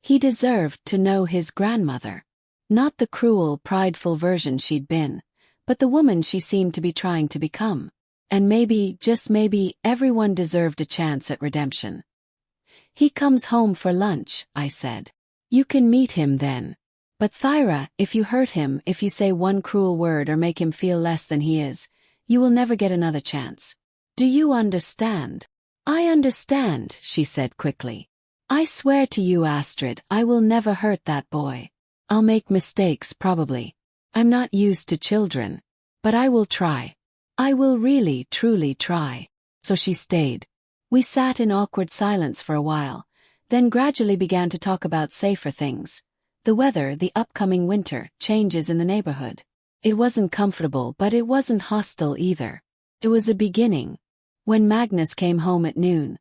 He deserved to know his grandmother. Not the cruel, prideful version she'd been, but the woman she seemed to be trying to become. And maybe, just maybe, everyone deserved a chance at redemption. "He comes home for lunch," I said. "You can meet him then. But Thyra, if you hurt him, if you say one cruel word or make him feel less than he is, you will never get another chance. Do you understand?" "I understand," she said quickly. "I swear to you, Astrid, I will never hurt that boy. I'll make mistakes, probably. I'm not used to children. But I will try. I will really, truly try." So she stayed. We sat in awkward silence for a while, then gradually began to talk about safer things. The weather, the upcoming winter, changes in the neighborhood. It wasn't comfortable, but it wasn't hostile either. It was a beginning. When Magnus came home at noon,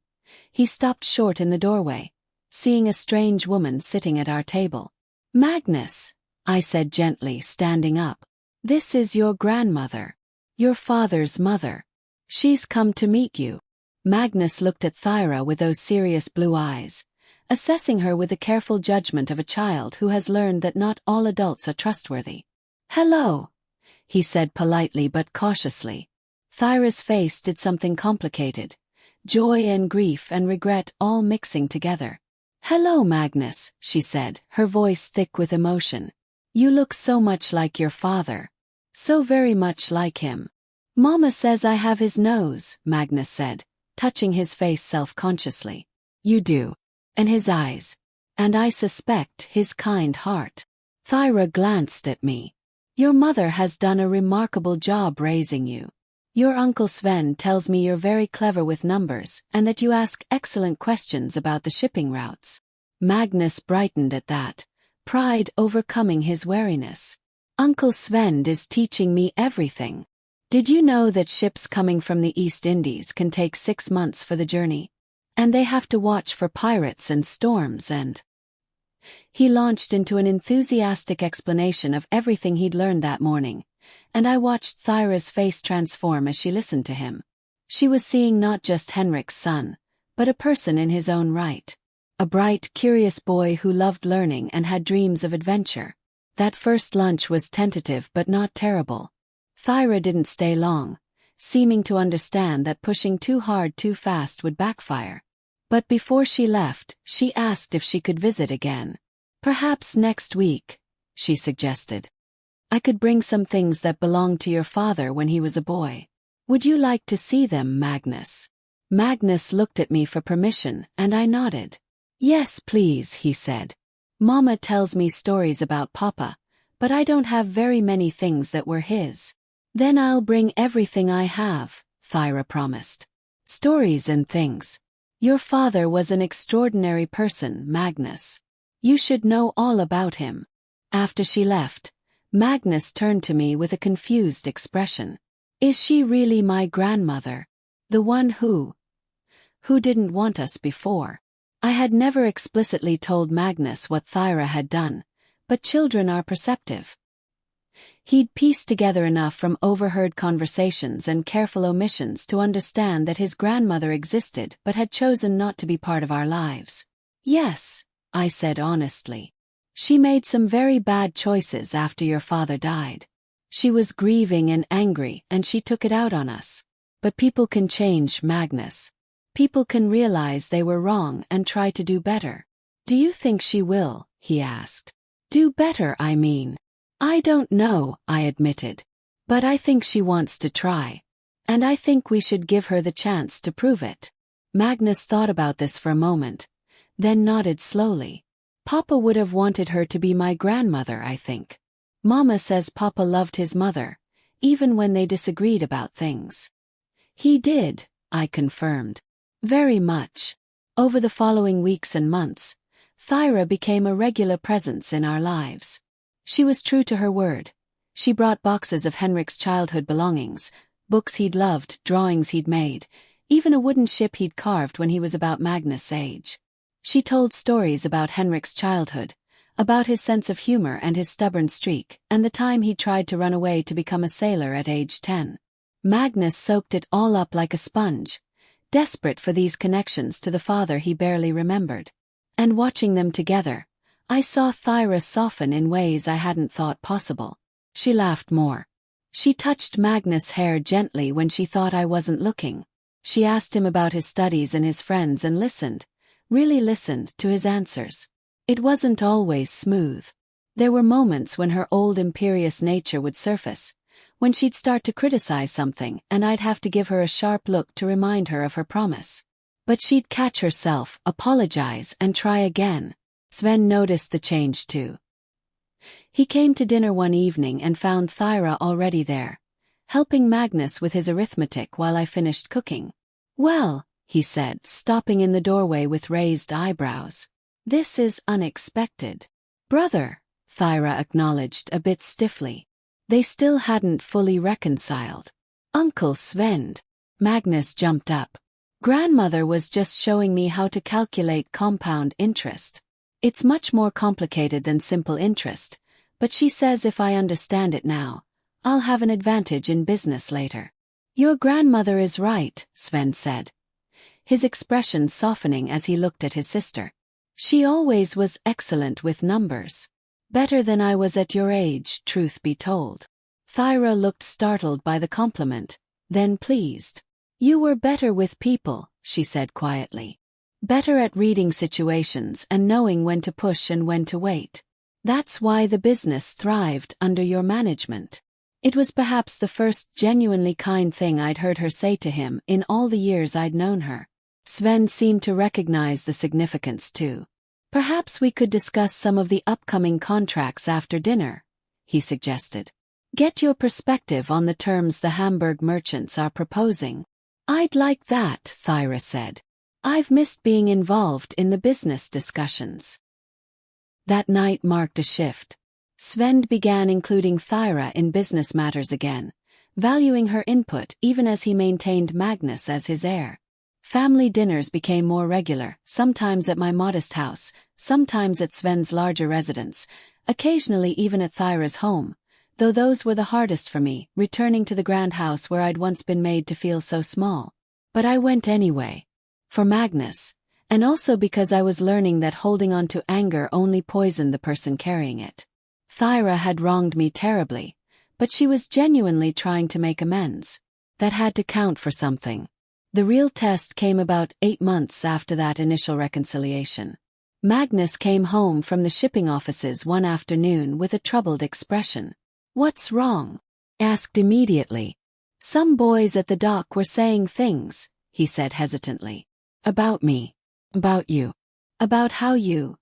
he stopped short in the doorway, seeing a strange woman sitting at our table. "Magnus," I said gently, standing up. "This is your grandmother. Your father's mother. She's come to meet you." Magnus looked at Thyra with those serious blue eyes, assessing her with the careful judgment of a child who has learned that not all adults are trustworthy. "Hello," he said politely but cautiously. Thyra's face did something complicated, joy and grief and regret all mixing together. "Hello, Magnus," she said, her voice thick with emotion. "You look so much like your father. So very much like him." "Mama says I have his nose," Magnus said, touching his face self-consciously. "You do. And his eyes. And I suspect his kind heart." Thyra glanced at me. "Your mother has done a remarkable job raising you. Your uncle Svend tells me you're very clever with numbers and that you ask excellent questions about the shipping routes." Magnus brightened at that, pride overcoming his wariness. "Uncle Svend is teaching me everything. Did you know that ships coming from the East Indies can take 6 months for the journey? And they have to watch for pirates and storms and—" He launched into an enthusiastic explanation of everything he'd learned that morning, and I watched Thyra's face transform as she listened to him. She was seeing not just Henrik's son, but a person in his own right. A bright, curious boy who loved learning and had dreams of adventure. That first lunch was tentative but not terrible. Thyra didn't stay long, seeming to understand that pushing too hard too fast would backfire. But before she left, she asked if she could visit again. Perhaps next week, she suggested. I could bring some things that belonged to your father when he was a boy. Would you like to see them, Magnus? Magnus looked at me for permission, and I nodded. Yes, please, he said. Mama tells me stories about Papa, but I don't have very many things that were his. Then I'll bring everything I have, Thyra promised. Stories and things. Your father was an extraordinary person, Magnus. You should know all about him. After she left, Magnus turned to me with a confused expression. Is she really my grandmother? The one who didn't want us before? I had never explicitly told Magnus what Thyra had done, but children are perceptive. He'd pieced together enough from overheard conversations and careful omissions to understand that his grandmother existed but had chosen not to be part of our lives. Yes, I said honestly. She made some very bad choices after your father died. She was grieving and angry and she took it out on us. But people can change, Magnus. People can realize they were wrong and try to do better. Do you think she will? He asked. Do better, I mean. I don't know, I admitted. But I think she wants to try. And I think we should give her the chance to prove it. Magnus thought about this for a moment, then nodded slowly. Papa would have wanted her to be my grandmother, I think. Mama says Papa loved his mother, even when they disagreed about things. He did, I confirmed. Very much. Over the following weeks and months, Thyra became a regular presence in our lives. She was true to her word. She brought boxes of Henrik's childhood belongings, books he'd loved, drawings he'd made, even a wooden ship he'd carved when he was about Magnus' age. She told stories about Henrik's childhood, about his sense of humor and his stubborn streak, and the time he tried to run away to become a sailor at age 10. Magnus soaked it all up like a sponge, desperate for these connections to the father he barely remembered. And watching them together, I saw Thyra soften in ways I hadn't thought possible. She laughed more. She touched Magnus' hair gently when she thought I wasn't looking. She asked him about his studies and his friends and listened, really listened to his answers. It wasn't always smooth. There were moments when her old imperious nature would surface, when she'd start to criticize something and I'd have to give her a sharp look to remind her of her promise. But she'd catch herself, apologize, and try again. Svend noticed the change too. He came to dinner one evening and found Thyra already there, helping Magnus with his arithmetic while I finished cooking. Well, he said, stopping in the doorway with raised eyebrows. This is unexpected. Brother, Thyra acknowledged a bit stiffly. They still hadn't fully reconciled. Uncle Svend. Magnus jumped up. Grandmother was just showing me how to calculate compound interest. It's much more complicated than simple interest, but she says if I understand it now, I'll have an advantage in business later. Your grandmother is right, Svend said, his expression softening as he looked at his sister. She always was excellent with numbers. Better than I was at your age, truth be told. Thyra looked startled by the compliment, then pleased. You were better with people, she said quietly. Better at reading situations and knowing when to push and when to wait. That's why the business thrived under your management. It was perhaps the first genuinely kind thing I'd heard her say to him in all the years I'd known her. Svend seemed to recognize the significance too. Perhaps we could discuss some of the upcoming contracts after dinner, he suggested. Get your perspective on the terms the Hamburg merchants are proposing. I'd like that, Thyra said. I've missed being involved in the business discussions. That night marked a shift. Svend began including Thyra in business matters again, valuing her input even as he maintained Magnus as his heir. Family dinners became more regular, sometimes at my modest house, sometimes at Svend's larger residence, occasionally even at Thyra's home, though those were the hardest for me, returning to the grand house where I'd once been made to feel so small. But I went anyway. For Magnus, And also because I was learning that holding on to anger only poisoned the person carrying it. Thyra had wronged me terribly, but she was genuinely trying to make amends. That had to count for something. The real test came about 8 months after that initial reconciliation. Magnus came home from the shipping offices one afternoon with a troubled expression. "What's wrong?" asked immediately. "Some boys at the dock were saying things," he said hesitantly. "About me. About you. About how you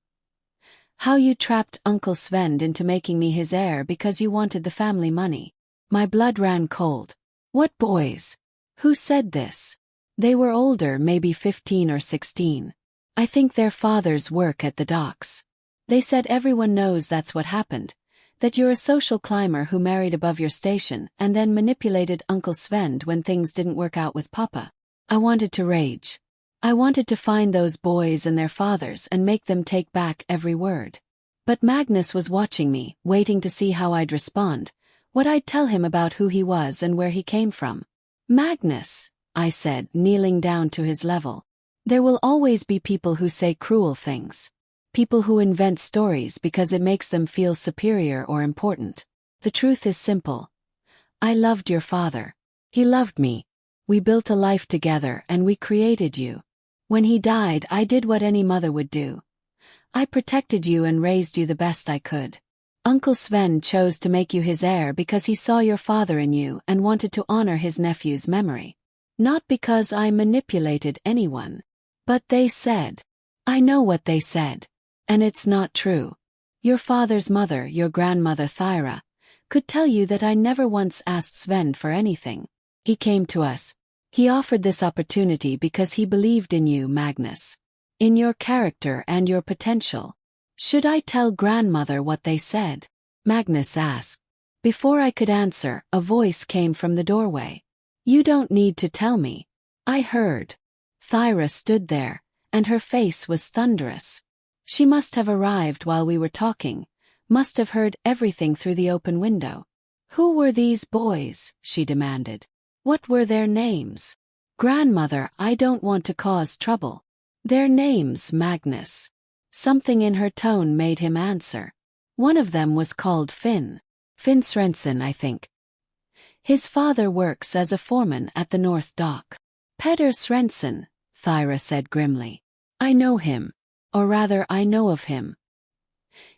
trapped Uncle Svend into making me his heir because you wanted the family money." My blood ran cold. What boys? Who said this? They were older, maybe 15 or 16. I think their fathers work at the docks. They said everyone knows that's what happened, that you're a social climber who married above your station and then manipulated Uncle Svend when things didn't work out with Papa. I wanted to rage. I wanted to find those boys and their fathers and make them take back every word. But Magnus was watching me, waiting to see how I'd respond, what I'd tell him about who he was and where he came from. "Magnus," I said, kneeling down to his level. "There will always be people who say cruel things. People who invent stories because it makes them feel superior or important. The truth is simple. I loved your father. He loved me. We built a life together and we created you. When he died, I did what any mother would do. I protected you and raised you the best I could. Uncle Svend chose to make you his heir because he saw your father in you and wanted to honor his nephew's memory. Not because I manipulated anyone. But they said. I know what they said. And it's not true. Your father's mother, your grandmother Thyra, could tell you that I never once asked Svend for anything. He came to us. He offered this opportunity because he believed in you, Magnus. In your character and your potential. Should I tell grandmother what they said? Magnus asked. Before I could answer, a voice came from the doorway. You don't need to tell me. I heard. Thyra stood there, and her face was thunderous. She must have arrived while we were talking, must have heard everything through the open window. Who were these boys? She demanded. What were their names? Grandmother, I don't want to cause trouble. Their names, Magnus. Something in her tone made him answer. One of them was called Finn. Finn Svendsen, I think. His father works as a foreman at the North Dock. Peder Svendsen, Thyra said grimly. I know him. Or rather, I know of him.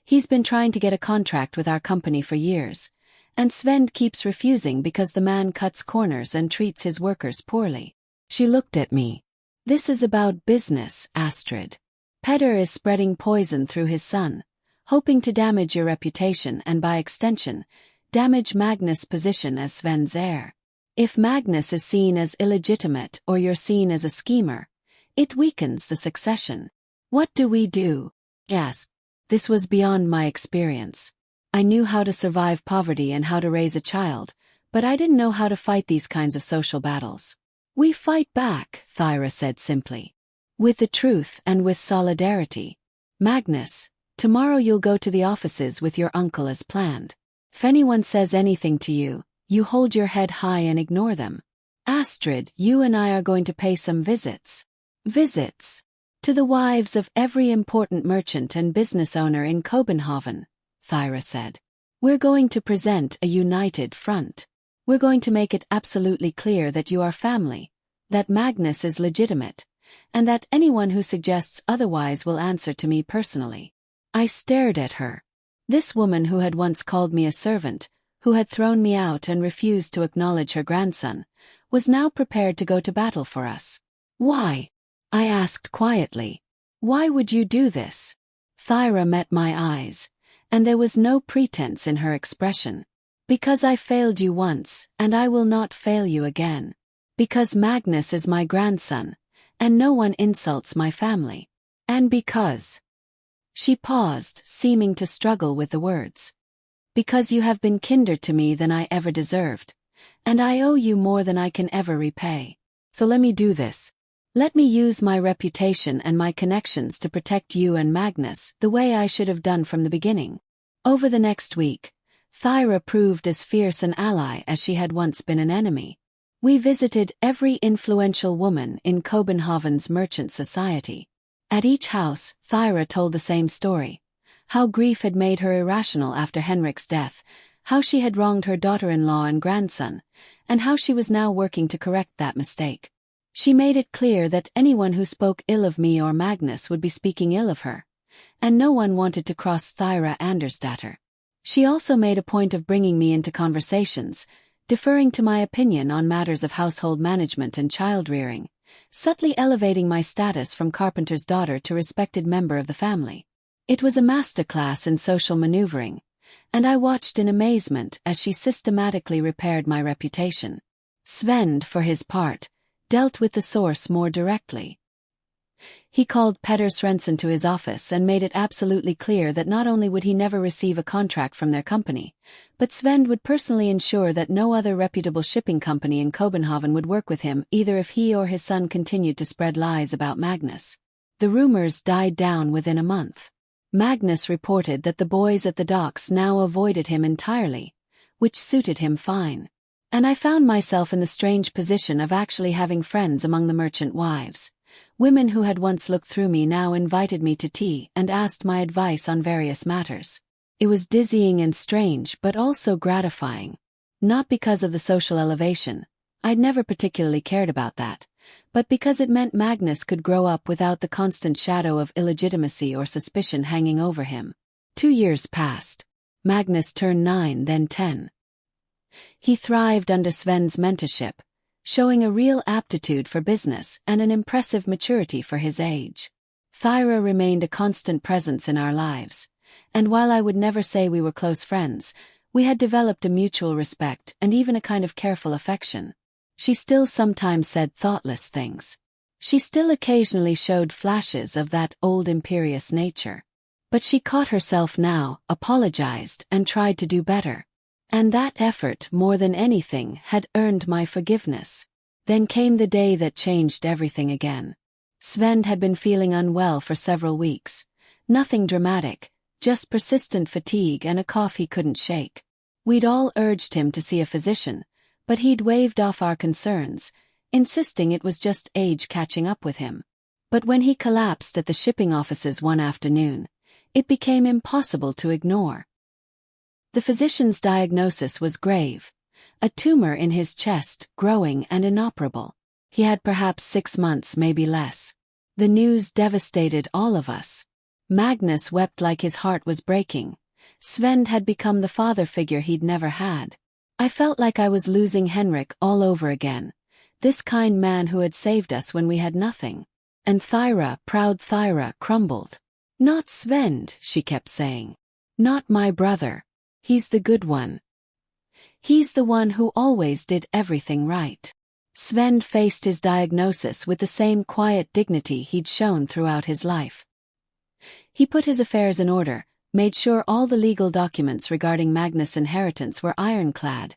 He's been trying to get a contract with our company for years, and Svend keeps refusing because the man cuts corners and treats his workers poorly. She looked at me. This is about business, Astrid. Peder is spreading poison through his son, hoping to damage your reputation and by extension, damage Magnus' position as Svend's heir. If Magnus is seen as illegitimate or you're seen as a schemer, it weakens the succession. What do we do? Yes. This was beyond my experience. I knew how to survive poverty and how to raise a child, but I didn't know how to fight these kinds of social battles. We fight back, Thyra said simply. With the truth and with solidarity. Magnus, tomorrow you'll go to the offices with your uncle as planned. If anyone says anything to you, you hold your head high and ignore them. Astrid, you and I are going to pay some visits. Visits? To the wives of every important merchant and business owner in København, Thyra said. We're going to present a united front. We're going to make it absolutely clear that you are family, that Magnus is legitimate, and that anyone who suggests otherwise will answer to me personally. I stared at her. This woman who had once called me a servant, who had thrown me out and refused to acknowledge her grandson, was now prepared to go to battle for us. Why? I asked quietly. Why would you do this? Thyra met my eyes, and there was no pretense in her expression. Because I failed you once, and I will not fail you again. Because Magnus is my grandson, and no one insults my family. And because... She paused, seeming to struggle with the words. Because you have been kinder to me than I ever deserved, and I owe you more than I can ever repay. So let me do this. Let me use my reputation and my connections to protect you and Magnus the way I should have done from the beginning. Over the next week, Thyra proved as fierce an ally as she had once been an enemy. We visited every influential woman in København's merchant society. At each house, Thyra told the same story. How grief had made her irrational after Henrik's death, how she had wronged her daughter-in-law and grandson, and how she was now working to correct that mistake. She made it clear that anyone who spoke ill of me or Magnus would be speaking ill of her, and no one wanted to cross Thyra Andersdatter. She also made a point of bringing me into conversations, deferring to my opinion on matters of household management and child-rearing, subtly elevating my status from carpenter's daughter to respected member of the family. It was a masterclass in social maneuvering, and I watched in amazement as she systematically repaired my reputation. Svend, for his part, dealt with the source more directly. He called Petter Svensson to his office and made it absolutely clear that not only would he never receive a contract from their company, but Svend would personally ensure that no other reputable shipping company in København would work with him either if he or his son continued to spread lies about Magnus. The rumors died down within a month. Magnus reported that the boys at the docks now avoided him entirely, which suited him fine. And I found myself in the strange position of actually having friends among the merchant wives. Women who had once looked through me now invited me to tea and asked my advice on various matters. It was dizzying and strange but also gratifying. Not because of the social elevation, I'd never particularly cared about that, but because it meant Magnus could grow up without the constant shadow of illegitimacy or suspicion hanging over him. 2 years passed. Magnus turned 9, then 10. He thrived under Svend's mentorship, showing a real aptitude for business and an impressive maturity for his age. Thyra remained a constant presence in our lives, and while I would never say we were close friends, we had developed a mutual respect and even a kind of careful affection. She still sometimes said thoughtless things. She still occasionally showed flashes of that old imperious nature. But she caught herself now, apologized, and tried to do better. And that effort, more than anything, had earned my forgiveness. Then came the day that changed everything again. Svend had been feeling unwell for several weeks. Nothing dramatic, just persistent fatigue and a cough he couldn't shake. We'd all urged him to see a physician, but he'd waved off our concerns, insisting it was just age catching up with him. But when he collapsed at the shipping offices one afternoon, it became impossible to ignore. The physician's diagnosis was grave, a tumor in his chest, growing and inoperable. He had perhaps 6 months, maybe less. The news devastated all of us. Magnus wept like his heart was breaking. Svend had become the father figure he'd never had. I felt like I was losing Henrik all over again, this kind man who had saved us when we had nothing. And Thyra, proud Thyra, crumbled. "Not Svend," she kept saying. "Not my brother. He's the good one. He's the one who always did everything right." Svend faced his diagnosis with the same quiet dignity he'd shown throughout his life. He put his affairs in order, made sure all the legal documents regarding Magnus' inheritance were ironclad,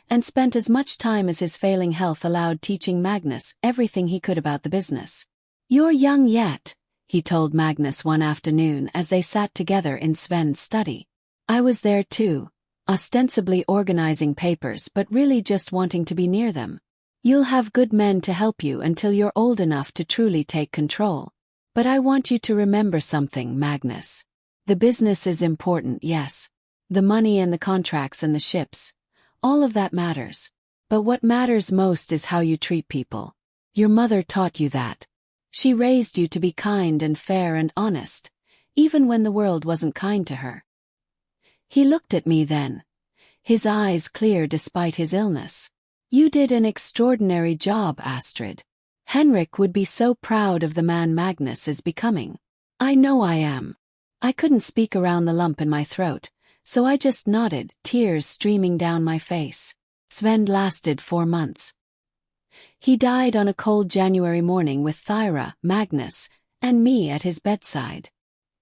and spent as much time as his failing health allowed teaching Magnus everything he could about the business. "You're young yet," he told Magnus one afternoon as they sat together in Svend's study. I was there too, ostensibly organizing papers but really just wanting to be near them. "You'll have good men to help you until you're old enough to truly take control. But I want you to remember something, Magnus. The business is important, yes. The money and the contracts and the ships. All of that matters. But what matters most is how you treat people. Your mother taught you that. She raised you to be kind and fair and honest, even when the world wasn't kind to her." He looked at me then, his eyes clear despite his illness. "You did an extraordinary job, Astrid. Henrik would be so proud of the man Magnus is becoming." "I know I am." I couldn't speak around the lump in my throat, so I just nodded, tears streaming down my face. Svend lasted 4 months. He died on a cold January morning with Thyra, Magnus, and me at his bedside.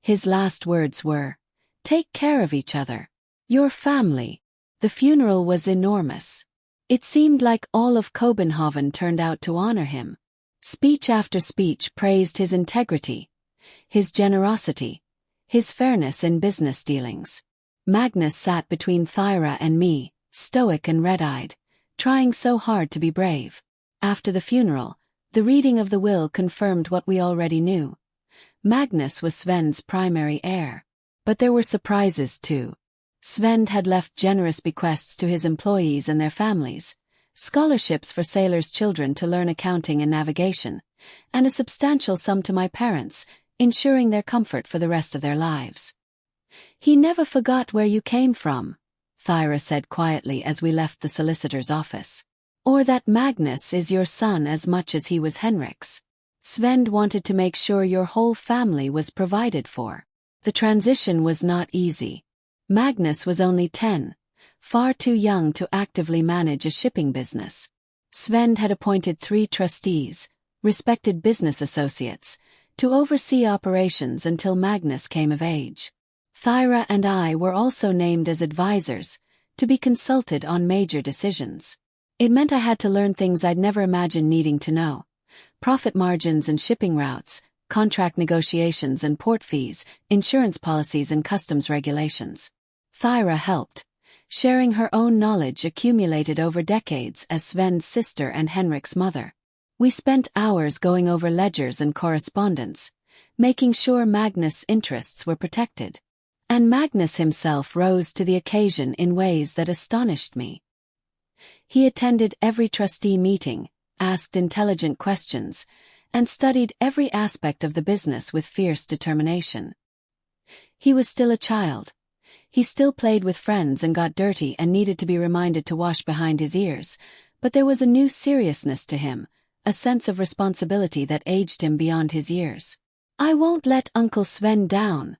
His last words were, "Take care of each other. Your family." The funeral was enormous. It seemed like all of København turned out to honor him. Speech after speech praised his integrity, his generosity, his fairness in business dealings. Magnus sat between Thyra and me, stoic and red-eyed, trying so hard to be brave. After the funeral, the reading of the will confirmed what we already knew. Magnus was Svend's primary heir. But there were surprises too. Svend had left generous bequests to his employees and their families, scholarships for sailors' children to learn accounting and navigation, and a substantial sum to my parents, ensuring their comfort for the rest of their lives. "He never forgot where you came from," Thyra said quietly as we left the solicitor's office. "Or that Magnus is your son as much as he was Henrik's. Svend wanted to make sure your whole family was provided for." The transition was not easy. Magnus was only 10, far too young to actively manage a shipping business. Svend had appointed 3 trustees, respected business associates, to oversee operations until Magnus came of age. Thyra and I were also named as advisors, to be consulted on major decisions. It meant I had to learn things I'd never imagined needing to know: profit margins and shipping routes, contract negotiations and port fees, insurance policies and customs regulations. Thyra helped, sharing her own knowledge accumulated over decades as Svend's sister and Henrik's mother. We spent hours going over ledgers and correspondence, making sure Magnus' interests were protected. And Magnus himself rose to the occasion in ways that astonished me. He attended every trustee meeting, asked intelligent questions, and studied every aspect of the business with fierce determination. He was still a child. He still played with friends and got dirty and needed to be reminded to wash behind his ears, but there was a new seriousness to him, a sense of responsibility that aged him beyond his years. "I won't let Uncle Svend down,"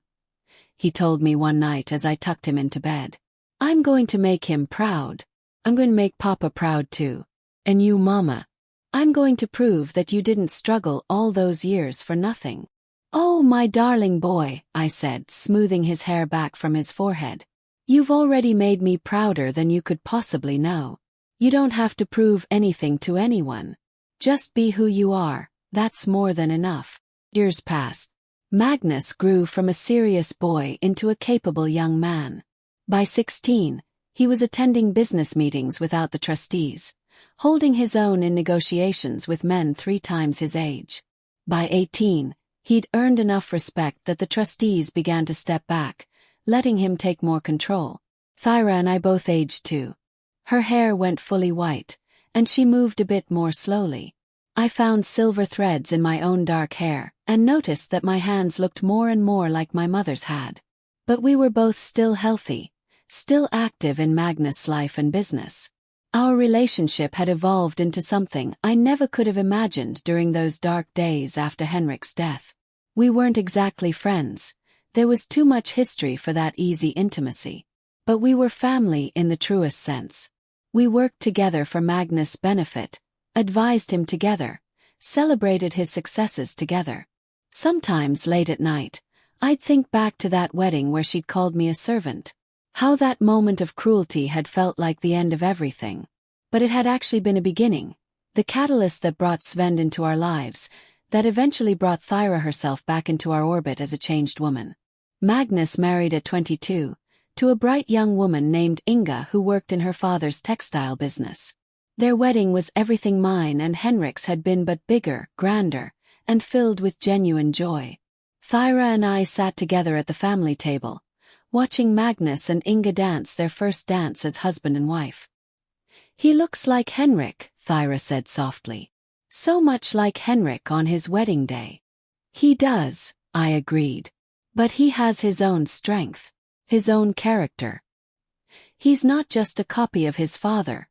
he told me one night as I tucked him into bed. "I'm going to make him proud. I'm going to make Papa proud too. And you, Mama. I'm going to prove that you didn't struggle all those years for nothing." "Oh, my darling boy," I said, smoothing his hair back from his forehead. "You've already made me prouder than you could possibly know. You don't have to prove anything to anyone. Just be who you are, that's more than enough." Years passed. Magnus grew from a serious boy into a capable young man. By 16, he was attending business meetings without the trustees, holding his own in negotiations with men 3 times his age. By 18, he'd earned enough respect that the trustees began to step back, letting him take more control. Thyra and I both aged too. Her hair went fully white, and she moved a bit more slowly. I found silver threads in my own dark hair, and noticed that my hands looked more and more like my mother's had. But we were both still healthy, still active in Magnus' life and business. Our relationship had evolved into something I never could have imagined during those dark days after Henrik's death. We weren't exactly friends. There was too much history for that easy intimacy. But we were family in the truest sense. We worked together for Magnus' benefit, advised him together, celebrated his successes together. Sometimes late at night, I'd think back to that wedding where she'd called me a servant. How that moment of cruelty had felt like the end of everything. But it had actually been a beginning, the catalyst that brought Svend into our lives, that eventually brought Thyra herself back into our orbit as a changed woman. Magnus married at 22, to a bright young woman named Inga who worked in her father's textile business. Their wedding was everything mine and Henrik's had been but bigger, grander, and filled with genuine joy. Thyra and I sat together at the family table, watching Magnus and Inga dance their first dance as husband and wife. "He looks like Henrik," Thyra said softly. "So much like Henrik on his wedding day." "He does," I agreed. "But he has his own strength, his own character. He's not just a copy of his father.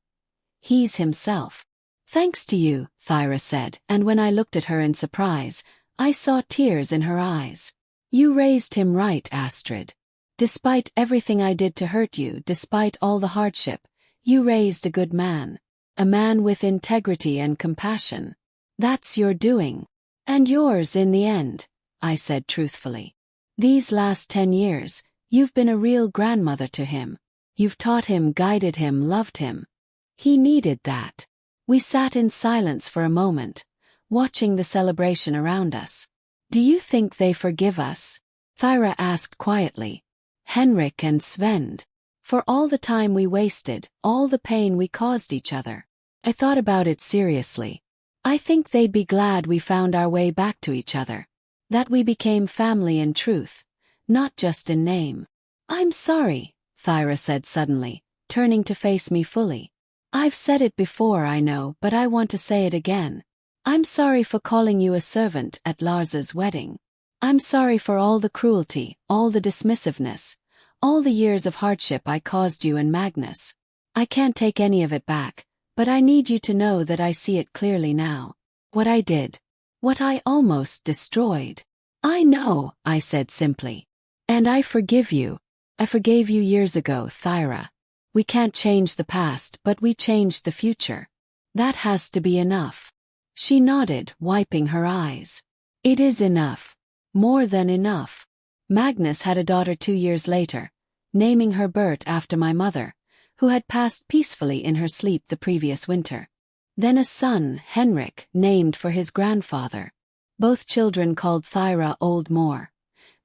He's himself." "Thanks to you," Thyra said, and when I looked at her in surprise, I saw tears in her eyes. "You raised him right, Astrid. Despite everything I did to hurt you, despite all the hardship, you raised a good man. A man with integrity and compassion. That's your doing. And yours in the end," I said truthfully. "These last 10 years, you've been a real grandmother to him. You've taught him, guided him, loved him. He needed that." We sat in silence for a moment, watching the celebration around us. "Do you think they forgive us?" Thyra asked quietly. "Henrik and Svend. For all the time we wasted, all the pain we caused each other." I thought about it seriously. "I think they'd be glad we found our way back to each other. That we became family in truth, not just in name. I'm sorry, Thyra said suddenly, turning to face me fully. I've said it before, I know, but I want to say it again. I'm sorry for calling you a servant at Lars's wedding. I'm sorry for all the cruelty, all the dismissiveness, all the years of hardship I caused you and Magnus. I can't take any of it back, but I need you to know that I see it clearly now. What I did. What I almost destroyed. I know, I said simply. And I forgive you. I forgave you years ago, Thyra. We can't change the past, but we changed the future. That has to be enough. She nodded, wiping her eyes. It is enough. More than enough. Magnus had a daughter 2 years later, naming her Bert after my mother, who had passed peacefully in her sleep the previous winter. Then a son, Henrik, named for his grandfather. Both children called Thyra Old Moor,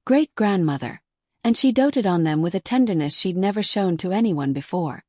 great-grandmother, and she doted on them with a tenderness she'd never shown to anyone before.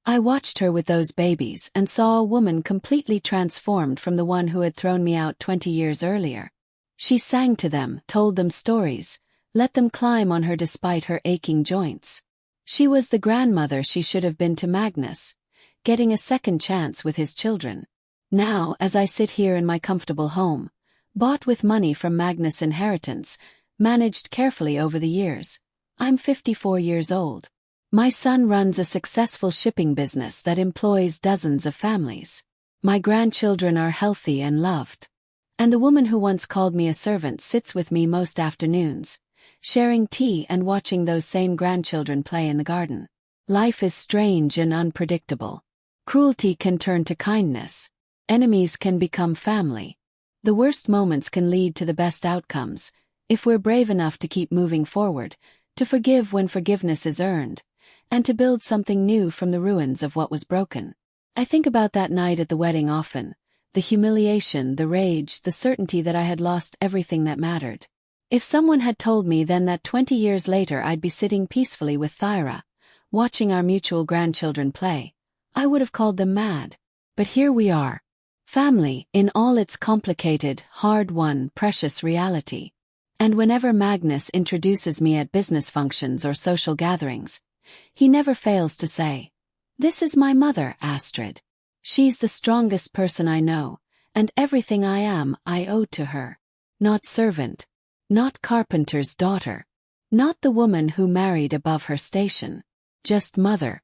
I watched her with those babies and saw a woman completely transformed from the one who had thrown me out 20 years earlier. She sang to them, told them stories, let them climb on her despite her aching joints. She was the grandmother she should have been to Magnus, getting a second chance with his children. Now, as I sit here in my comfortable home, bought with money from Magnus' inheritance, managed carefully over the years, I'm 54 years old. My son runs a successful shipping business that employs dozens of families. My grandchildren are healthy and loved. And the woman who once called me a servant sits with me most afternoons, sharing tea and watching those same grandchildren play in the garden. Life is strange and unpredictable. Cruelty can turn to kindness. Enemies can become family. The worst moments can lead to the best outcomes, if we're brave enough to keep moving forward, to forgive when forgiveness is earned, and to build something new from the ruins of what was broken. I think about that night at the wedding often, the humiliation, the rage, the certainty that I had lost everything that mattered. If someone had told me then that 20 years later I'd be sitting peacefully with Thyra, watching our mutual grandchildren play, I would have called them mad. But here we are. Family, in all its complicated, hard-won, precious reality. And whenever Magnus introduces me at business functions or social gatherings, he never fails to say, "This is my mother, Astrid. She's the strongest person I know, and everything I am, I owe to her. Not servant. Not carpenter's daughter. Not the woman who married above her station. Just mother.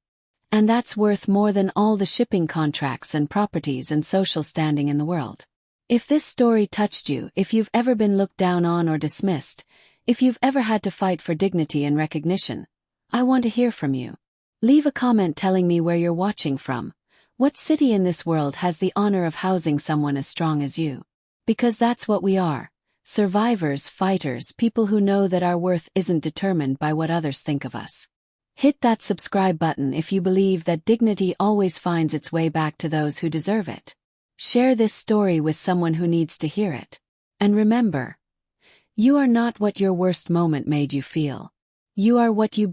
And that's worth more than all the shipping contracts and properties and social standing in the world." If this story touched you, if you've ever been looked down on or dismissed, if you've ever had to fight for dignity and recognition, I want to hear from you. Leave a comment telling me where you're watching from. What city in this world has the honor of housing someone as strong as you? Because that's what we are. Survivors, fighters, people who know that our worth isn't determined by what others think of us. Hit that subscribe button if you believe that dignity always finds its way back to those who deserve it. Share this story with someone who needs to hear it. And remember, you are not what your worst moment made you feel. You are what you